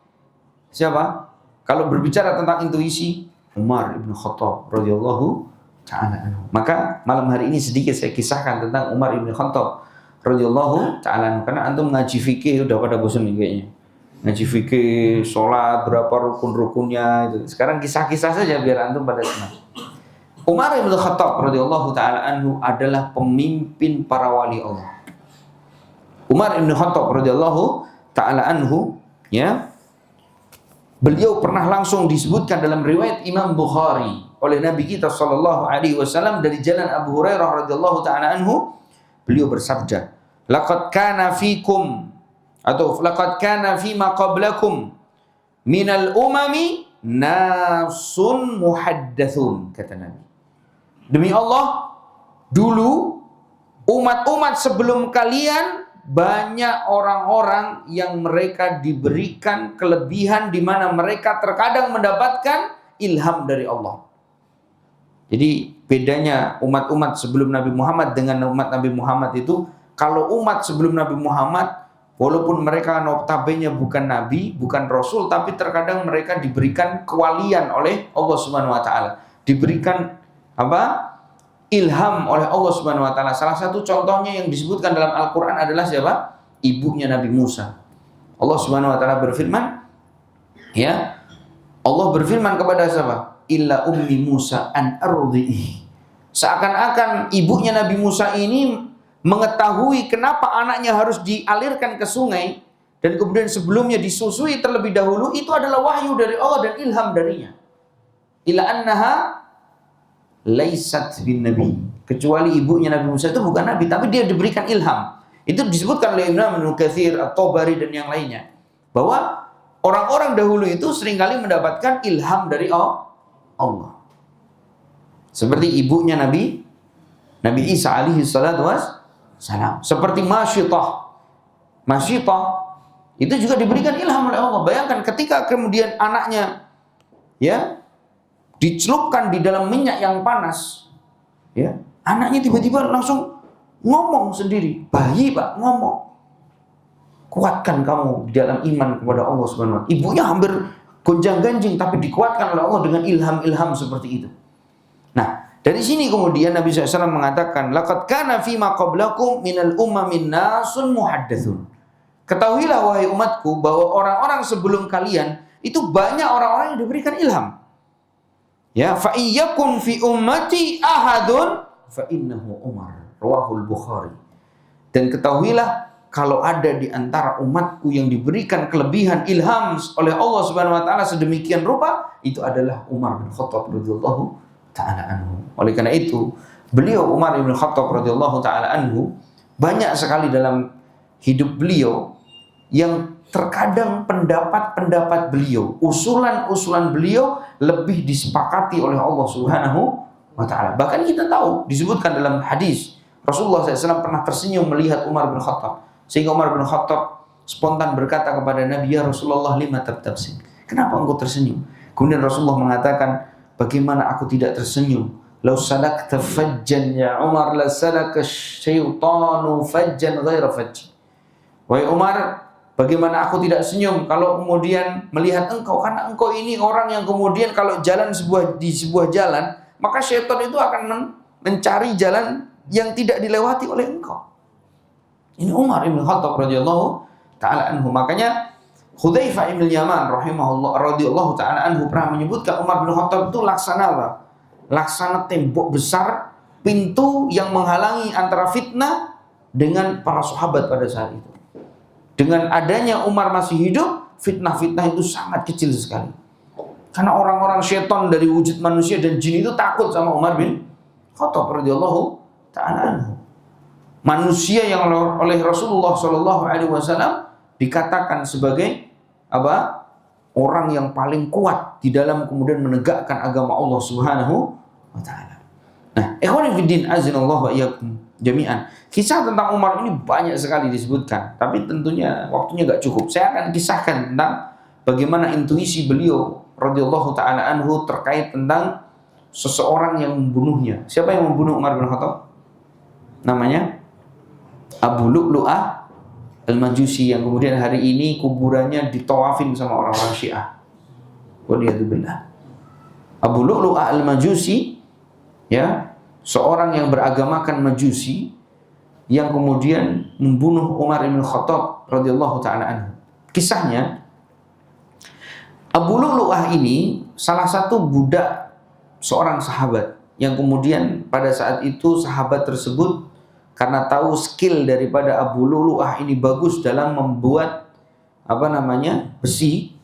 Siapa? Kalau berbicara tentang intuisi, Umar ibn Khattab radhiyallahu ta'ala anhu. Maka malam hari ini sedikit saya kisahkan tentang Umar ibn Khattab radhiyallahu ta'ala anhu. Karena antum ngaji fikih udah pada bosan nih kayaknya. Ngaji fikih, sholat, berapa rukun-rukunnya itu. Sekarang kisah-kisah saja biar antum pada senang. Umar ibn Khattab radhiyallahu ta'ala anhu adalah pemimpin para wali Allah. Umar ibn Khattab radhiyallahu ta'ala anhu, ya, beliau pernah langsung disebutkan dalam riwayat Imam Bukhari oleh Nabi kita sallallahu alaihi wasallam dari jalan Abu Hurairah radhiyallahu ta'ala anhu, beliau bersabda, laqad kana fikum atau laqad kana fima qablakum minal umami nasun muhaddatsun, kata Nabi. Demi Allah, dulu umat-umat sebelum kalian banyak orang-orang yang mereka diberikan kelebihan di mana mereka terkadang mendapatkan ilham dari Allah. Jadi bedanya umat-umat sebelum Nabi Muhammad dengan umat Nabi Muhammad itu, kalau umat sebelum Nabi Muhammad Walaupun mereka notabene bukan nabi, bukan rasul, tapi terkadang mereka diberikan kewalian oleh Allah Subhanahu wa taala. Diberikan apa? Ilham oleh Allah Subhanahu wa taala. Salah satu contohnya yang disebutkan dalam Al-Qur'an adalah siapa? Ibunya Nabi Musa. Allah Subhanahu wa taala berfirman, ya. Allah berfirman kepada siapa? Illa ummi Musa an ardhihi. Seakan-akan ibunya Nabi Musa ini mengetahui kenapa anaknya harus dialirkan ke sungai dan kemudian sebelumnya disusui terlebih dahulu, itu adalah wahyu dari Allah dan ilham darinya. Illa annaha laisat bin nabi. Kecuali ibunya Nabi Musa itu bukan nabi, tapi dia diberikan ilham. Itu disebutkan oleh Imam Ibnu Katsir, At-Tabari dan yang lainnya, bahwa orang-orang dahulu itu seringkali mendapatkan ilham dari Allah. Seperti ibunya Nabi Isa alaihi salatu wassalam. Seperti Masyitah itu juga diberikan ilham oleh Allah. Bayangkan ketika kemudian anaknya ya dicelupkan di dalam minyak yang panas, ya, anaknya tiba-tiba langsung ngomong sendiri. Bayi Pak ngomong. Kuatkan kamu di dalam iman kepada Allah Subhanahu wa taala. Ibunya hampir gonjang-ganjing tapi dikuatkan oleh Allah dengan ilham-ilham seperti itu. Nah, dari sini kemudian Nabi SAW mengatakan, laqad kana fima qablakum minal ummamin nasun muhaddatsun. Ketahuilah wahai umatku bahwa orang-orang sebelum kalian itu banyak orang-orang yang diberikan ilham. Ya, fa iyyakun fi ummati ahadun fa innahu Umar. Rawahul Bukhari. Dan ketahuilah kalau ada di antara umatku yang diberikan kelebihan ilham oleh Allah Subhanahu wa taala sedemikian rupa, itu adalah Umar bin Khattab radhiyallahu taala anhu. Oleh karena itu, beliau Umar bin Khattab radhiyallahu taala anhu banyak sekali dalam hidup beliau yang terkadang pendapat-pendapat beliau, usulan-usulan beliau lebih disepakati oleh Allah Subhanahu wa taala. Bahkan kita tahu disebutkan dalam hadis Rasulullah SAW pernah tersenyum melihat Umar bin Khattab, sehingga Umar bin Khattab spontan berkata kepada Nabi, ya Rasulullah lima tabtabsim, kenapa engkau tersenyum? Kemudian Rasulullah mengatakan, bagaimana aku tidak tersenyum? Lau salakta fajjan ya Umar la salaka syaitanu fajjan ghaira fajj. Wahai Umar, bagaimana aku tidak senyum kalau kemudian melihat engkau, karena engkau ini orang yang kemudian kalau jalan di sebuah jalan, maka syaitan itu akan mencari jalan yang tidak dilewati oleh engkau. Ini Umar bin Khattab radhiyallahu taala anhu. Makanya Hudzaifah bin Yaman rahimahullah radhiyallahu taala anhu pernah menyebutkan Umar bin Khattab itu laksana apa? Laksana tembok besar, pintu yang menghalangi antara fitnah dengan para sahabat pada saat itu. Dengan adanya Umar masih hidup, fitnah-fitnah itu sangat kecil sekali. Karena orang-orang syaitan dari wujud manusia dan jin itu takut sama Umar bin Khattab radhiyallahu ta'ala anhu. Manusia yang oleh Rasulullah SAW dikatakan sebagai apa? Orang yang paling kuat di dalam kemudian menegakkan agama Allah Subhanahu wa taala. Nah, ikhwani fiddin azinallahu wa iyyakum jami'an. Kisah tentang Umar ini banyak sekali disebutkan, tapi tentunya waktunya enggak cukup. Saya akan kisahkan tentang bagaimana intuisi beliau radhiyallahu ta'ala anhu terkait tentang seseorang yang membunuhnya. Siapa yang membunuh Umar bin Khattab? Namanya Abu Lu'lu'ah Al-Majusi, yang kemudian hari ini kuburannya ditawafin sama orang-orang Syiah. Waliyadzubillah. Abu Lu'lu'ah Al-Majusi, ya, seorang yang beragamakan Majusi yang kemudian membunuh Umar bin Khattab radhiyallahu ta'ala anhu. Kisahnya, Abu Lu'lu'ah ini salah satu budak seorang sahabat yang kemudian pada saat itu sahabat tersebut karena tahu skill daripada Abu Lu'lu'ah ini bagus dalam membuat besi,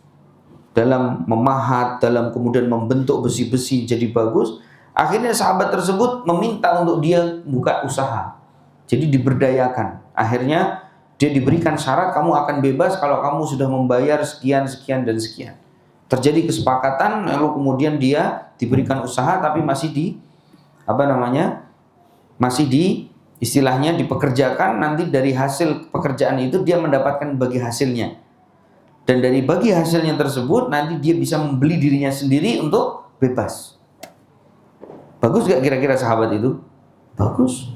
dalam memahat, dalam kemudian membentuk besi-besi jadi bagus. Akhirnya sahabat tersebut meminta untuk dia buka usaha, jadi diberdayakan. Akhirnya dia diberikan syarat, kamu akan bebas kalau kamu sudah membayar sekian, sekian, dan sekian. Terjadi kesepakatan, lalu kemudian dia diberikan usaha, tapi masih istilahnya dipekerjakan. Nanti dari hasil pekerjaan itu dia mendapatkan bagi hasilnya, dan dari bagi hasilnya tersebut nanti dia bisa membeli dirinya sendiri untuk bebas. Bagus gak kira-kira sahabat itu? Bagus.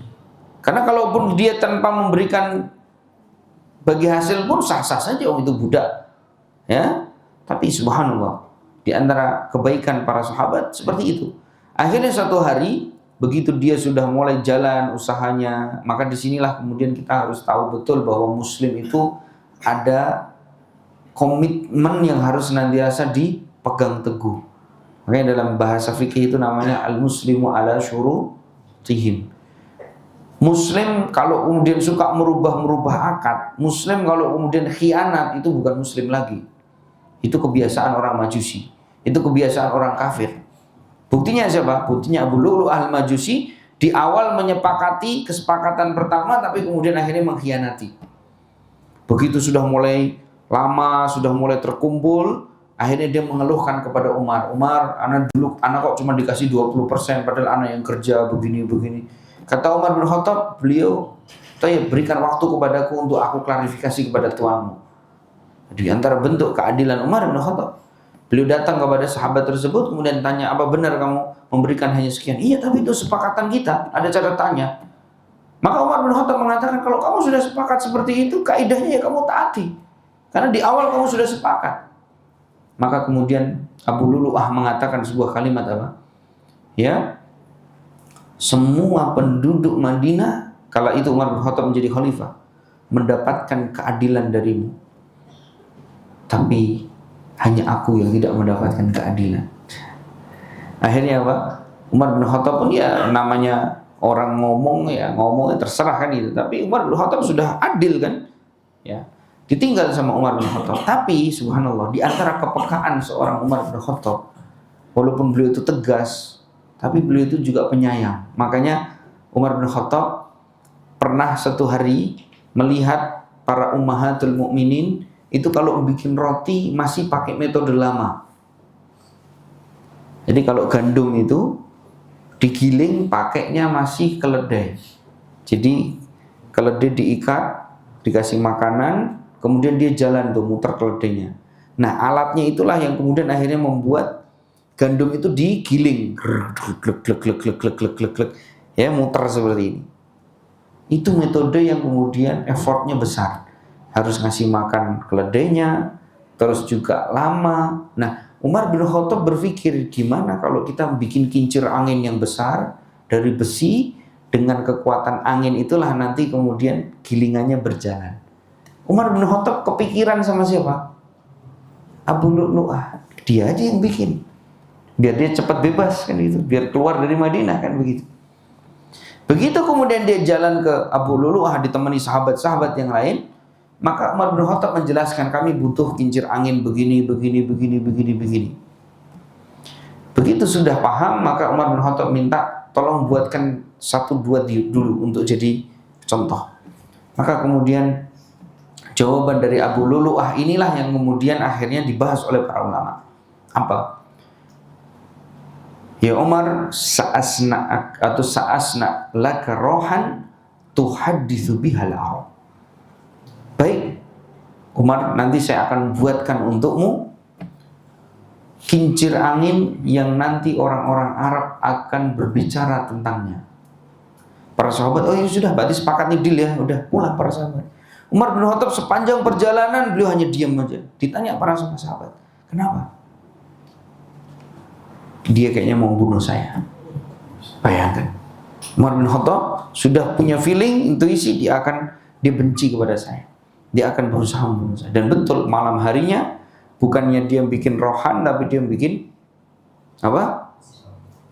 Karena kalaupun dia tanpa memberikan bagi hasil pun sah-sah saja, itu budak. Ya, tapi subhanallah, di antara kebaikan para sahabat seperti itu. Akhirnya suatu hari, begitu dia sudah mulai jalan usahanya, maka disinilah kemudian kita harus tahu betul bahwa muslim itu ada komitmen yang harus senantiasa dipegang teguh. Makanya dalam bahasa fikih itu namanya al-muslimu ala syurutihim. Muslim kalau kemudian suka merubah-merubah akad, muslim kalau kemudian khianat, itu bukan muslim lagi. Itu kebiasaan orang Majusi, itu kebiasaan orang kafir. Buktinya siapa? Buktinya Abu Lu'lu' al-Majusi di awal menyepakati kesepakatan pertama, tapi kemudian akhirnya mengkhianati. Begitu sudah mulai lama, sudah mulai terkumpul, akhirnya dia mengeluhkan kepada Umar, Umar, anak kok cuma dikasih 20%, padahal anak yang kerja begini-begini. Kata Umar bin Khattab, beliau, berikan waktu kepadaku untuk aku klarifikasi kepada tuanmu. Di antara bentuk keadilan Umar bin Khattab, beliau datang kepada sahabat tersebut, kemudian tanya, apa benar kamu memberikan hanya sekian? Iya, tapi itu sepakatan kita, ada catatannya. Maka Umar bin Khattab mengatakan, kalau kamu sudah sepakat seperti itu, kaidahnya ya kamu taati. Karena di awal kamu sudah sepakat. Maka kemudian Abu Lu'lu'ah mengatakan sebuah kalimat apa? Ya, semua penduduk Madinah, kala itu Umar bin Khattab menjadi khalifah, mendapatkan keadilan darimu. Tapi hanya aku yang tidak mendapatkan keadilan. Akhirnya apa? Umar bin Khattab pun ya namanya orang ngomongnya terserah kan itu. Tapi Umar bin Khattab sudah adil kan? Ya, ditinggal sama Umar bin Khattab. Tapi subhanallah, di antara kepekaan seorang Umar bin Khattab, walaupun beliau itu tegas, tapi beliau itu juga penyayang. Makanya Umar bin Khattab pernah satu hari melihat para ummahatul mukminin itu kalau bikin roti masih pakai metode lama. Jadi kalau gandum itu digiling pakainya masih keledai. Jadi keledai diikat, dikasih makanan, kemudian dia jalan tuh muter keledainya. Nah, alatnya itulah yang kemudian akhirnya membuat gandum itu digiling, ya, muter seperti ini. Itu metode yang kemudian effortnya besar, harus ngasih makan keledainya, terus juga lama. Nah, Umar bin Khattab berpikir, gimana kalau kita bikin kincir angin yang besar dari besi, dengan kekuatan angin itulah nanti kemudian gilingannya berjalan. Umar bin Khattab kepikiran sama siapa? Abu Lu'lu'ah, dia aja yang bikin. Biar dia cepat bebas kan itu, biar keluar dari Madinah kan begitu. Begitu kemudian dia jalan ke Abu Lu'lu'ah ditemani sahabat-sahabat yang lain, maka Umar bin Khattab menjelaskan, kami butuh kincir angin begini. Begitu sudah paham, maka Umar bin Khattab minta tolong buatkan 1-2 dulu untuk jadi contoh. Maka kemudian jawaban dari Abu Lu'lu'ah inilah yang kemudian akhirnya dibahas oleh para ulama. Apa? Ya Umar, sa'asna laka rohan tuhadditsu bihal Arab. Baik Umar, nanti saya akan buatkan untukmu kincir angin yang nanti orang-orang Arab akan berbicara tentangnya. Para sahabat, oh ya sudah, berarti sepakat nih, deal ya, udah pulang para sahabat. Umar bin Khattab sepanjang perjalanan beliau hanya diam aja. Ditanya para sahabat, kenapa? Dia kayaknya mau bunuh saya. Bayangkan, Umar bin Khattab sudah punya feeling, intuisi, dia benci kepada saya, dia akan berusaha membunuh saya. Dan betul, malam harinya bukannya dia bikin rohan, tapi dia bikin apa?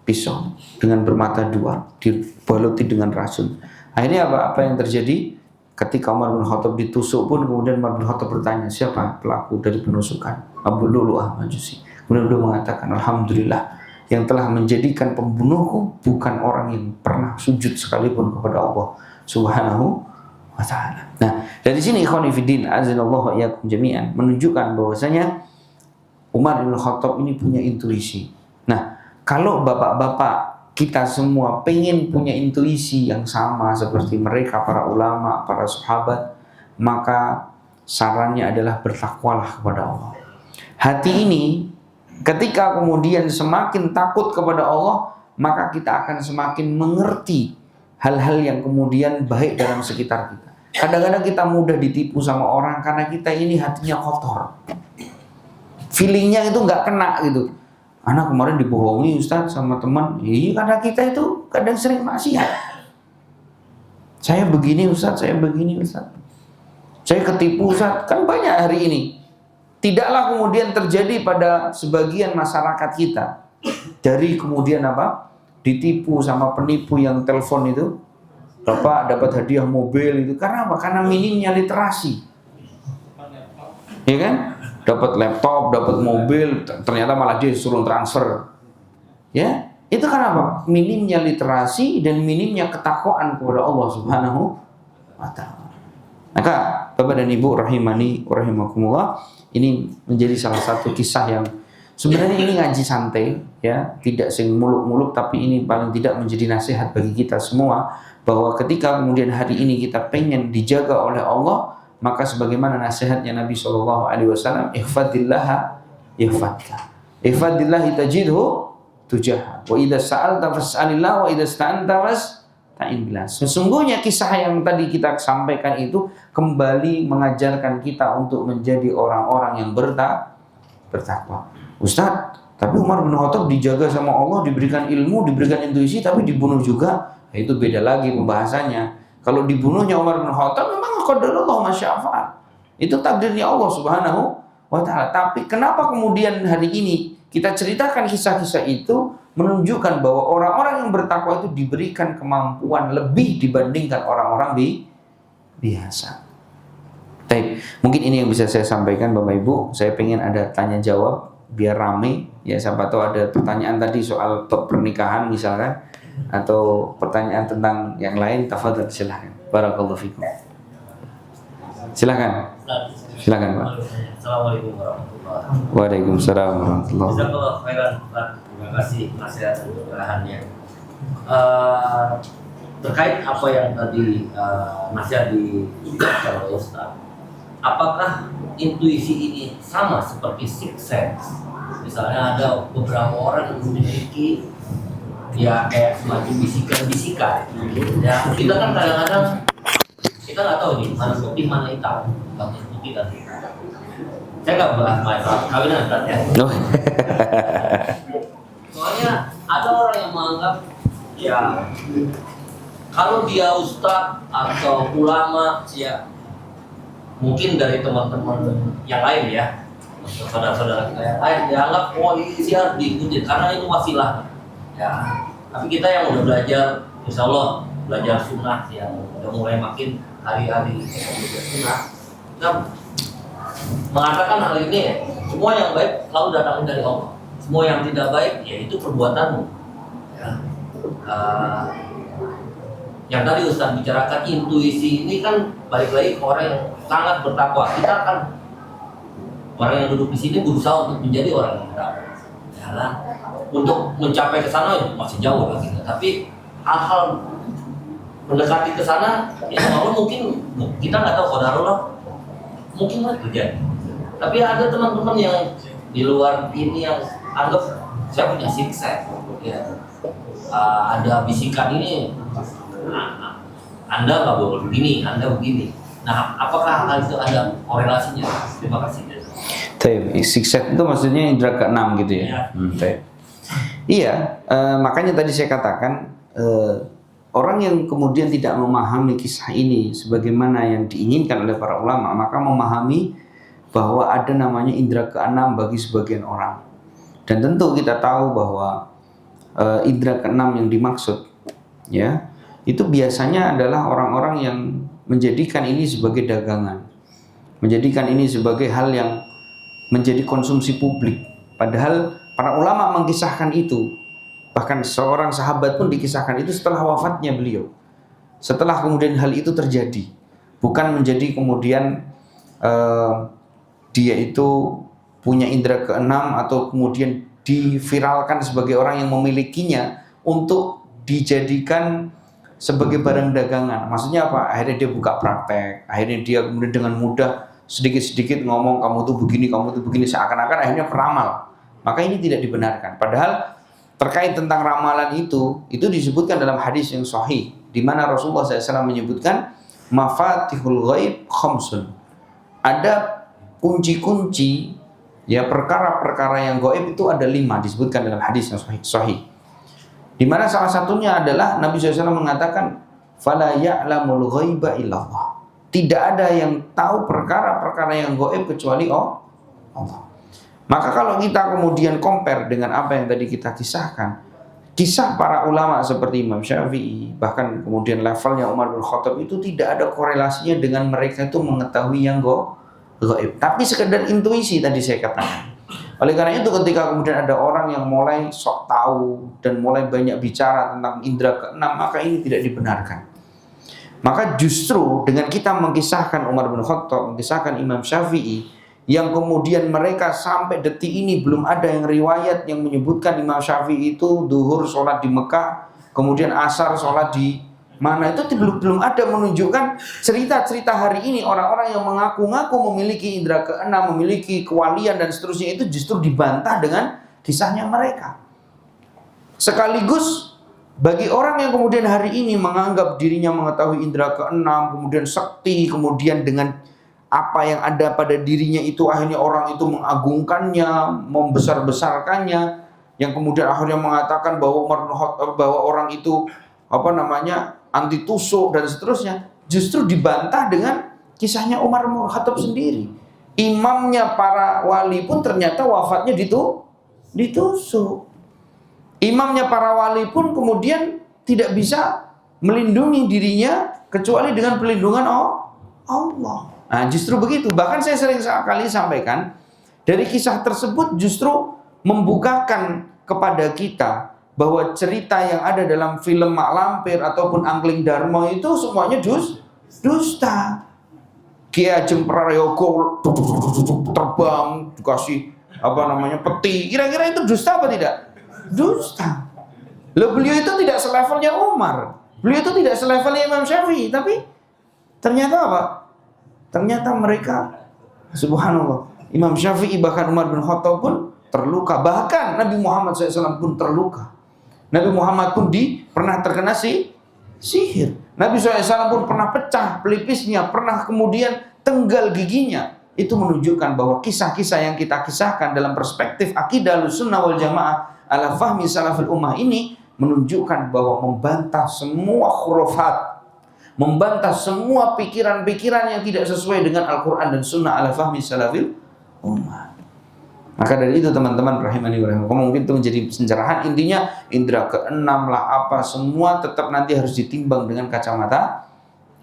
Pisau dengan bermata dua, dibaluti dengan racun. Akhirnya apa yang terjadi? Ketika Umar bin Khattab ditusuk pun, kemudian Umar bin Khattab bertanya, siapa pelaku dari penusukan? Abu Lu'lu'ah Majusi. Kemudian beliau mengatakan, alhamdulillah, yang telah menjadikan pembunuhku bukan orang yang pernah sujud sekalipun kepada Allah Subhanahu wa ta'ala. Nah, dari sini ikhwani fiddin azanallahu wa iyyakum jami'an menunjukkan bahwasanya Umar bin Khattab ini punya intuisi. Nah, kalau bapak-bapak kita semua pengen punya intuisi yang sama seperti mereka, para ulama, para sahabat, maka sarannya adalah bertakwalah kepada Allah. Hati ini ketika kemudian semakin takut kepada Allah, maka kita akan semakin mengerti hal-hal yang kemudian baik dalam sekitar kita. Kadang-kadang kita mudah ditipu sama orang karena kita ini hatinya kotor. Feelingnya itu nggak kena gitu. Anak kemarin dibohongi Ustaz sama teman. Iya, karena kita itu kadang sering maksiat. Saya begini Ustaz, saya begini Ustaz. Saya ketipu Ustaz. Kan banyak hari ini. Tidaklah kemudian terjadi pada sebagian masyarakat kita. Dari kemudian apa? Ditipu sama penipu yang telepon itu. Bapak dapat hadiah mobil itu. Karena apa? Karena minimnya literasi. Ya kan? Dapat laptop, dapat mobil, ternyata malah dia suruh transfer. Ya, itu kan apa? Minimnya literasi dan minimnya ketakwaan kepada Allah Subhanahu wa taala. Maka Bapak dan Ibu rahimani rahimakumullah, ini menjadi salah satu kisah yang sebenarnya ini ngaji santai ya, tidak sing muluk-muluk, tapi ini paling tidak menjadi nasihat bagi kita semua bahwa ketika kemudian hari ini kita pengen dijaga oleh Allah, maka sebagaimana nasihatnya Nabi SAW, ihfadillaha yahfadka, ihfadillahi tajidhu tujahha, wa idza sa'alta fas'alillah, wa idza sta'anta fasta'in billah. Sesungguhnya kisah yang tadi kita sampaikan itu kembali mengajarkan kita untuk menjadi orang-orang yang bertakwa. Ustaz, tapi Umar bin Khattab dijaga sama Allah, diberikan ilmu, diberikan intuisi, tapi dibunuh juga. Nah, itu beda lagi pembahasannya. Kalau dibunuhnya Umar bin Khattab memang qadarullah ma syaa fa'al. Itu takdirnya Allah Subhanahu wa taala. Tapi kenapa kemudian hari ini kita ceritakan kisah-kisah itu menunjukkan bahwa orang-orang yang bertakwa itu diberikan kemampuan lebih dibandingkan orang-orang biasa. Baik, mungkin ini yang bisa saya sampaikan Bapak Ibu. Saya pengen ada tanya jawab biar rame ya, siapa tahu ada pertanyaan tadi soal pernikahan misalkan, atau pertanyaan tentang yang lain, tafadhol silahkan. Barakallahu fikum. Silakan. Silakan Pak. Assalamualaikum warahmatullahi wabarakatuh. Waalaikumsalam warahmatullahi wabarakatuh. Jazakallahu khairan Pak. Terima kasih nasihat dan pencerahannya. Terkait apa yang tadi nasihat diberikan oleh Ustaz, apakah intuisi ini sama seperti sixth sense? Misalnya ada beberapa orang yang memiliki ya kayak semacam bisikan-bisikan. Ya kita kan kadang-kadang kita nggak tahu nih mana putih mana hitam, bagus putih dan hitam. Saya nggak bahas masalah kawinan Ustaz ya. Soalnya ada orang yang menganggap ya kalau dia ustadz atau ulama ya mungkin dari teman-teman yang lain ya, saudara-saudara kita yang lain dianggap oh ini sih harus diikuti karena itu wasilah ya. Tapi kita yang udah belajar, insya Allah belajar sunnah yang udah mulai makin hari-hari belajar sunnah, kita mengatakan hal ini semua yang baik selalu datang dari Allah, semua yang tidak baik yaitu perbuatanmu ya. Yang tadi Ustaz bicarakan intuisi ini kan balik lagi ke orang yang sangat bertakwa. Kita kan orang yang duduk di sini berusaha untuk menjadi orang yang bertakwa. Ya, untuk mencapai ke sana masih jauh lagi. Tapi hal-hal mendekati ke sana, ya Allah mungkin kita nggak tahu qadarullah, mungkin nggak terjadi. Tapi ada teman-teman yang di luar ini yang anggap saya punya siksa, ya. Ada bisikan ini. Anda nggak boleh begini, Anda begini. Nah, apakah hal itu ada korelasinya? Terima kasih. Sikset itu maksudnya indera keenam gitu ya? Iya, makanya tadi saya katakan orang yang kemudian tidak memahami kisah ini sebagaimana yang diinginkan oleh para ulama, maka memahami bahwa ada namanya indera keenam bagi sebagian orang. Dan tentu kita tahu bahwa indera keenam yang dimaksud, ya, itu biasanya adalah orang-orang yang menjadikan ini sebagai dagangan, menjadikan ini sebagai hal yang menjadi konsumsi publik. Padahal para ulama mengisahkan itu, bahkan seorang sahabat pun dikisahkan itu setelah wafatnya beliau. Setelah kemudian hal itu terjadi, bukan menjadi kemudian dia itu punya indera keenam atau kemudian diviralkan sebagai orang yang memilikinya untuk dijadikan sebagai barang dagangan. Maksudnya apa? Akhirnya dia buka praktek, akhirnya dia kemudian dengan mudah sedikit-sedikit ngomong kamu tuh begini, seakan-akan akhirnya peramal. Maka ini tidak dibenarkan. Padahal terkait tentang ramalan itu disebutkan dalam hadis yang sahih, di mana Rasulullah SAW menyebutkan mafatihul ghaib khamsun. Ada kunci-kunci, ya, perkara-perkara yang gaib itu ada 5 disebutkan dalam hadis yang sahih. Di mana salah satunya adalah Nabi SAW mengatakan fala ya'lamul ghaiba illallah. Tidak ada yang tahu perkara-perkara yang gaib kecuali Allah. Maka kalau kita kemudian compare dengan apa yang tadi kita kisahkan, kisah para ulama seperti Imam Syafi'i, bahkan kemudian levelnya Umar bin Khattab, itu tidak ada korelasinya dengan mereka itu mengetahui yang gaib, tapi sekedar intuisi tadi saya katakan. Oleh karena itu ketika kemudian ada orang yang mulai sok tahu dan mulai banyak bicara tentang indera keenam, maka ini tidak dibenarkan. Maka justru dengan kita mengisahkan Umar bin Khattab, mengisahkan Imam Syafi'i, yang kemudian mereka sampai detik ini belum ada yang riwayat yang menyebutkan Imam Syafi'i itu duhur sholat di Mekah, kemudian asar sholat di mana, itu belum ada menunjukkan cerita-cerita hari ini orang-orang yang mengaku-ngaku memiliki indera keenam, memiliki kewalian dan seterusnya, itu justru dibantah dengan kisahnya mereka. Sekaligus bagi orang yang kemudian hari ini menganggap dirinya mengetahui indera keenam, kemudian sakti, kemudian dengan apa yang ada pada dirinya itu akhirnya orang itu mengagungkannya, membesar-besarkannya, yang kemudian akhirnya mengatakan bahwa bahwa orang itu anti tusuk dan seterusnya, justru dibantah dengan kisahnya Umar bin Khattab sendiri. Imamnya para wali pun ternyata wafatnya ditusuk. Imamnya para wali pun kemudian tidak bisa melindungi dirinya kecuali dengan perlindungan Allah. Nah, justru begitu. Bahkan saya sering sekali sampaikan, dari kisah tersebut justru membukakan kepada kita bahwa cerita yang ada dalam film Mak Lampir ataupun Angling Darmo itu semuanya dusta. Ki Ageng Prayogo terbang dikasih peti. Kira-kira itu dusta apa tidak? Dusta. Loh, beliau itu tidak selevelnya Umar. Beliau itu tidak selevelnya Imam Syafi'i, tapi ternyata apa? Ternyata mereka, subhanallah, Imam Syafi'i bahkan Umar bin Khattab pun terluka. Bahkan Nabi Muhammad SAW pun terluka. Nabi Muhammad pun pernah terkena sihir. Nabi SAW pun pernah pecah pelipisnya, pernah kemudian tenggal giginya. Itu menunjukkan bahwa kisah-kisah yang kita kisahkan dalam perspektif akidah Ahlussunnah wal Jamaah ala fahmi salafil ummah ini menunjukkan bahwa membantah semua khurafat, membantah semua pikiran-pikiran yang tidak sesuai dengan Al-Quran dan Sunnah ala fahmi salafil ummah. Maka dari itu teman-teman rahimani wa rahimakumullah, mungkin itu menjadi pencerahan. Intinya indera keenam lah apa semua tetap nanti harus ditimbang dengan kacamata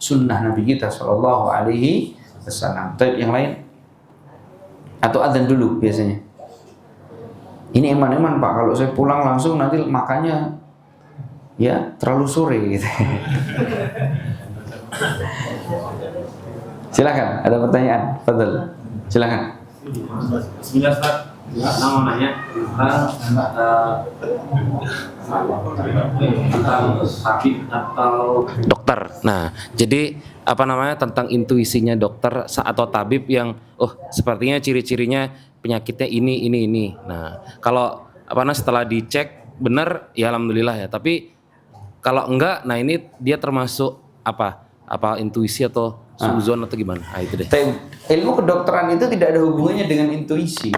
sunnah Nabi kita Shallallahu Alaihi Wasallam. Tapi yang lain atau adzan dulu biasanya. Ini eman-eman Pak, kalau saya pulang langsung nanti makannya ya terlalu sore gitu. Silakan, ada pertanyaan? Fadhal. Silakan. Bismillah Ustaz, mau nanya tentang sakit atau dokter. Nah, jadi tentang intuisinya dokter atau tabib yang sepertinya ciri-cirinya penyakitnya ini. Nah, kalau setelah dicek benar ya alhamdulillah ya. Tapi kalau enggak, nah ini dia termasuk apa intuisi atau suzon atau gimana? Nah, itu deh. Ilmu kedokteran itu tidak ada hubungannya dengan intuisi.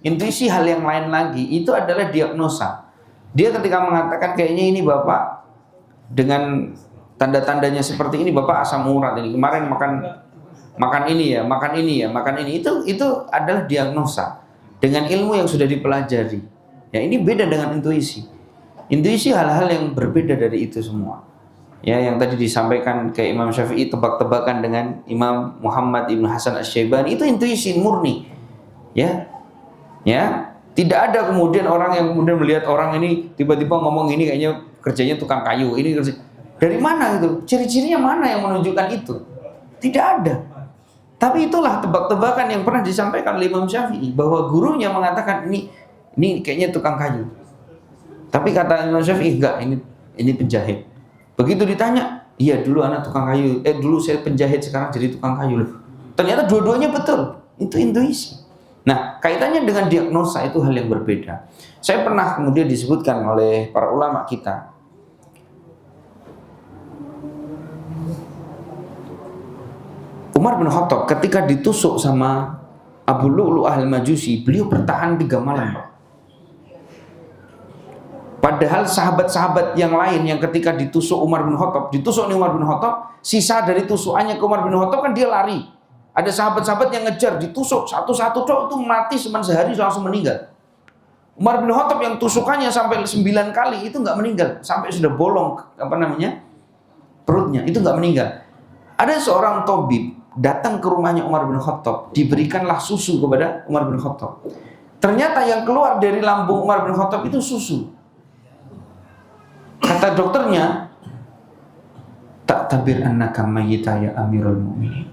Intuisi hal yang lain lagi. Itu adalah diagnosa. Dia ketika mengatakan kayaknya ini Bapak dengan tanda-tandanya seperti ini, Bapak asam urat ini, kemarin makan ini. Itu adalah diagnosa dengan ilmu yang sudah dipelajari. Ya, ini beda dengan intuisi. Intuisi hal-hal yang berbeda dari itu semua. Ya, yang tadi disampaikan ke Imam Syafi'i, tebak-tebakan dengan Imam Muhammad ibn Hasan Asy-Syaibani, itu intuisi murni. Ya, tidak ada kemudian orang yang kemudian melihat orang ini tiba-tiba ngomong ini kayaknya kerjanya tukang kayu, ini kerja. Dari mana itu? Ciri-cirinya mana yang menunjukkan itu? Tidak ada. Tapi itulah tebak-tebakan yang pernah disampaikan oleh Imam Syafi'i, bahwa gurunya mengatakan ini kayaknya tukang kayu. Tapi kata Imam Syafi'i, enggak, ini penjahit. Begitu ditanya, iya dulu anak tukang kayu, dulu saya penjahit, sekarang jadi tukang kayu. Ternyata dua-duanya betul. Itu intuisi. Nah, kaitannya dengan diagnosa itu hal yang berbeda. Saya pernah kemudian disebutkan oleh para ulama kita, Umar bin Khattab ketika ditusuk sama Abu Lu'lu'ah al-Majusi, beliau bertahan 3 malam, Pak. Padahal sahabat-sahabat yang lain yang ketika ditusuk Umar bin Khattab, ditusuk nih Umar bin Khattab, sisa dari tusukannya ke Umar bin Khattab kan dia lari. Ada sahabat-sahabat yang ngejar, ditusuk satu-satu itu mati cuma sehari langsung meninggal. Umar bin Khattab yang tusukannya sampai 9 kali itu nggak meninggal, sampai sudah bolong perutnya, itu nggak meninggal. Ada seorang tabib datang ke rumahnya Umar bin Khattab, diberikanlah susu kepada Umar bin Khattab. Ternyata yang keluar dari lambung Umar bin Khattab itu susu. Kata dokternya, tak tabir annaka mayyita ya Amirul Mukminin.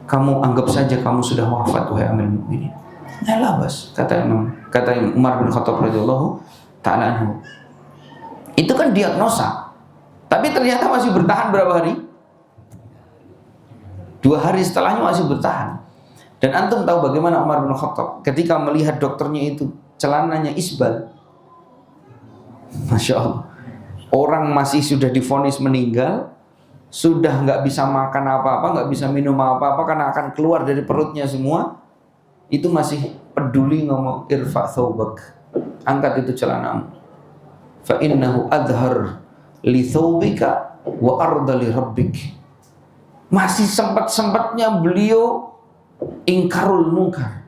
Kamu anggap saja kamu sudah wafat wahai Amirul Mukminin. Ya lah bas, kata Umar bin Khattab radhiyallahu taala anhu. Itu kan diagnosa. Tapi ternyata masih bertahan berapa hari? 2 hari setelahnya masih bertahan. Dan antum tahu bagaimana Umar bin Khattab ketika melihat dokternya itu celananya isbal. Masya Allah. Orang masih sudah divonis meninggal, sudah nggak bisa makan apa-apa, nggak bisa minum apa-apa karena akan keluar dari perutnya semua. Itu masih peduli ngomong irfa thawbak, angkat itu celanamu. Fa innahu adhar li thawbika wa arda li rabbik. Masih sempat-sempatnya beliau ingkarul munkar.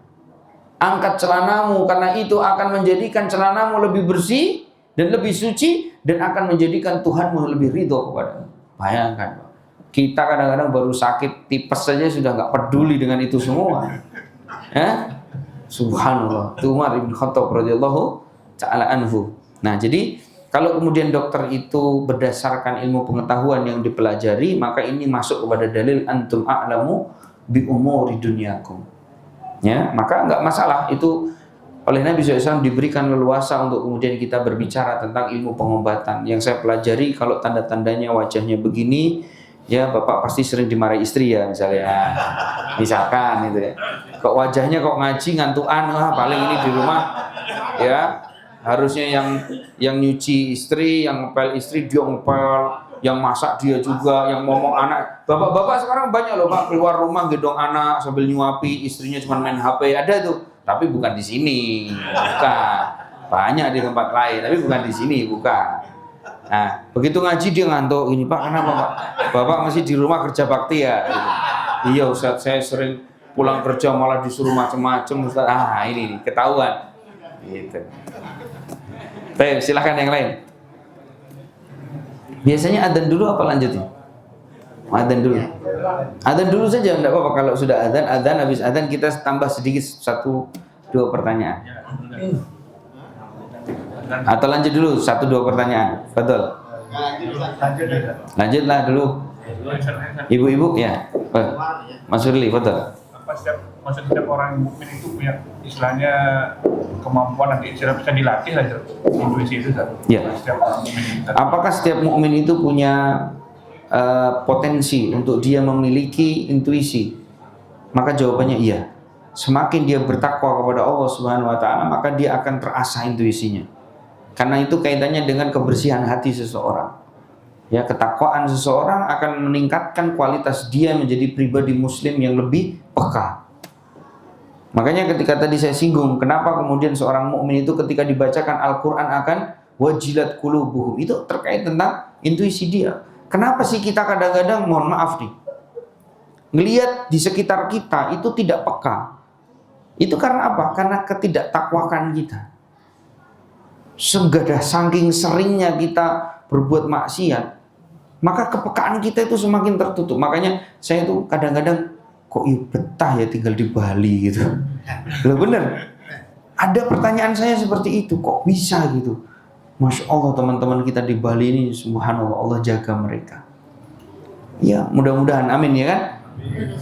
Angkat celanamu karena itu akan menjadikan celanamu lebih bersih dan lebih suci dan akan menjadikan Tuhanmu lebih ridho kepadamu. Bayangkan, kita kadang-kadang baru sakit tipes saja sudah nggak peduli dengan itu semua. Subhanallah. Itu Umar bin Khattab radhiyallahu ta'ala anhu. Nah, jadi kalau kemudian dokter itu berdasarkan ilmu pengetahuan yang dipelajari, maka ini masuk kepada dalil antum a'lamu bi umuri dunyakum. Ya, maka enggak masalah itu oleh Nabi SAW diberikan leluasa untuk kemudian kita berbicara tentang ilmu pengobatan. Yang saya pelajari kalau tanda-tandanya wajahnya begini, ya bapak pasti sering dimarahi istri ya misalnya. Misalkan itu ya. Kok wajahnya kok ngaji ngantuan, paling ini di rumah ya. Harusnya yang nyuci istri, yang ngepel istri dia ngepel, yang masak dia juga, yang ngomong anak. Bapak-bapak sekarang banyak loh Pak keluar rumah gendong anak sambil nyuapi, istrinya cuma main HP, ada tuh. Tapi bukan di sini, bukan. Banyak di tempat lain, tapi bukan di sini, bukan. Nah, begitu ngaji dia ngantuk ini Pak, kenapa Pak? Bapak masih di rumah kerja bakti ya? Gitu. Iya Ustaz, saya sering pulang kerja malah disuruh macam-macam Ustaz. Ini nih, ketahuan. Gitu. Baik, silahkan yang lain. Biasanya adzan dulu apa lanjutin? Adzan dulu. Adzan dulu saja, enggak apa-apa kalau sudah adzan, habis adzan kita tambah sedikit 1-2 pertanyaan. Atau lanjut dulu 1-2 pertanyaan. Betul. Lanjutlah dulu. Ibu-ibu ya. Mas Firly, betul. Setiap orang mukmin itu punya istilahnya kemampuan nanti bisa dilatih lah intuisi itu kan. Ya. Apakah setiap mukmin itu punya potensi untuk dia memiliki intuisi? Maka jawabannya iya. Semakin dia bertakwa kepada Allah Subhanahu wa taala, maka dia akan terasah intuisinya. Karena itu kaitannya dengan kebersihan hati seseorang. Ya, ketakwaan seseorang akan meningkatkan kualitas dia menjadi pribadi muslim yang lebih peka. Makanya ketika tadi saya singgung, kenapa kemudian seorang mukmin itu ketika dibacakan Al-Quran akan wajilat qulubuhum, itu terkait tentang intuisi dia. Kenapa sih kita kadang-kadang, mohon maaf nih, ngelihat di sekitar kita itu tidak peka? Itu karena apa? Karena ketidaktakwakan kita. Segadah saking seringnya kita berbuat maksiat, maka kepekaan kita itu semakin tertutup. Makanya saya itu kadang-kadang kok betah ya tinggal di Bali gitu. Loh bener. Ada pertanyaan saya seperti itu, kok bisa gitu. Masya Allah teman-teman kita di Bali ini, subhanallah, Allah jaga mereka. Ya mudah-mudahan, amin ya kan.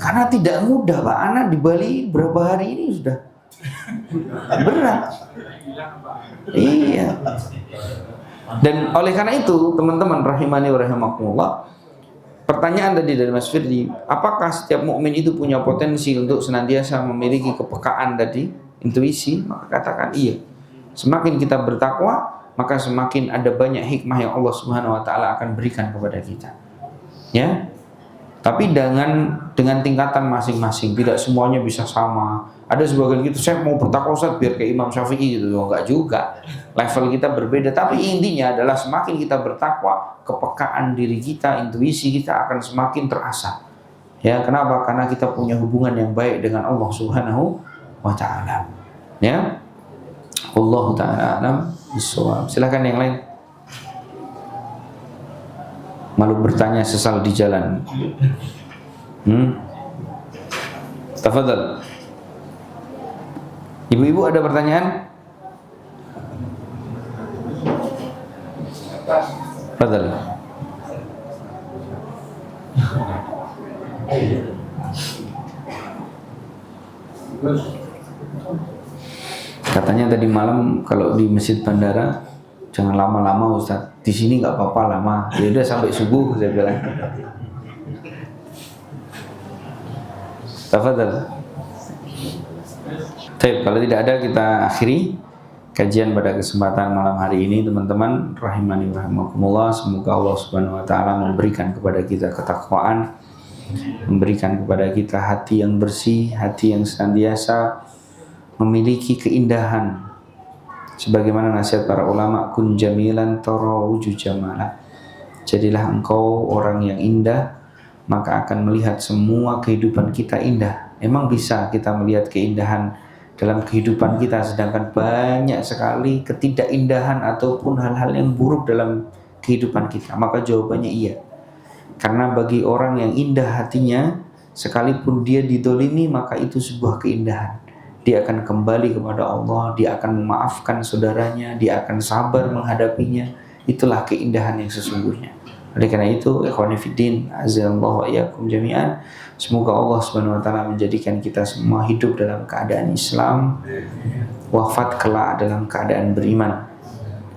Karena tidak mudah Pak, anak di Bali berapa hari ini sudah berat. Iya. Dan oleh karena itu teman-teman rahimani wa rahimakumullah, pertanyaan tadi dari Mas Firly, apakah setiap mukmin itu punya potensi untuk senantiasa memiliki kepekaan tadi, intuisi? Maka katakan iya. Semakin kita bertakwa, maka semakin ada banyak hikmah yang Allah Subhanahu wa taala akan berikan kepada kita. Ya. Tapi dengan tingkatan masing-masing, tidak semuanya bisa sama. Ada sebagian gitu, saya mau bertakwa Ustaz biar kayak Imam Syafi'i gitu, enggak juga. Level kita berbeda, tapi intinya adalah semakin kita bertakwa, kepekaan diri kita, intuisi kita akan semakin terasa. Ya, kenapa? Karena kita punya hubungan yang baik dengan Allah Subhanahu wa taala. Ya. Allah taala alam bissawab. Silakan yang lain. Malu bertanya sesal di jalan. Tafadhal. Ibu-ibu ada pertanyaan? Tafadhal. Katanya tadi malam kalau di masjid bandara jangan lama-lama Ustaz. Di sini nggak apa-apa lama. Ya udah sampai subuh saya bilang. Tafadhal. Baik, kalau tidak ada kita akhiri kajian pada kesempatan malam hari ini teman-teman rahimani rahimakumullah. Semoga Allah Subhanahu wa taala memberikan kepada kita ketakwaan, memberikan kepada kita hati yang bersih, hati yang senantiasa memiliki keindahan. Sebagaimana nasihat para ulama, kun jamilan tara wujuh jamala. Jadilah engkau orang yang indah, maka akan melihat semua kehidupan kita indah. Emang bisa kita melihat keindahan dalam kehidupan kita, sedangkan banyak sekali ketidakindahan ataupun hal-hal yang buruk dalam kehidupan kita? Maka jawabannya iya. Karena bagi orang yang indah hatinya, sekalipun dia didolimi, maka itu sebuah keindahan. Dia akan kembali kepada Allah, dia akan memaafkan saudaranya, dia akan sabar menghadapinya. Itulah keindahan yang sesungguhnya. Oleh karena itu, ikhwani fiddin, azallahu wa iyyakum jami'an. Semoga Allah Subhanahu wa taala menjadikan kita semua hidup dalam keadaan Islam, wafat kelak dalam keadaan beriman.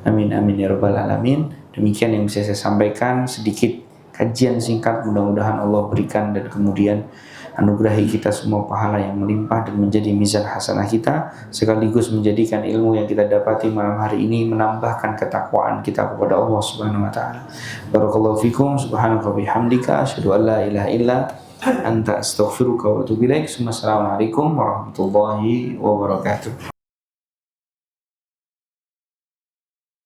Amin amin ya rabbal alamin. Demikian yang bisa saya sampaikan, sedikit kajian singkat, mudah-mudahan Allah berikan dan kemudian anugerahi kita semua pahala yang melimpah dan menjadi mizan hasanah kita, sekaligus menjadikan ilmu yang kita dapati malam hari ini menambahkan ketakwaan kita kepada Allah Subhanahu wa taala. Barakallahu fikum, subhanaka bihamdika, asyhadu an la ilaha illa anta astaghfiruka wa atubu ilaik. Assalamualaikum warahmatullahi wabarakatuh.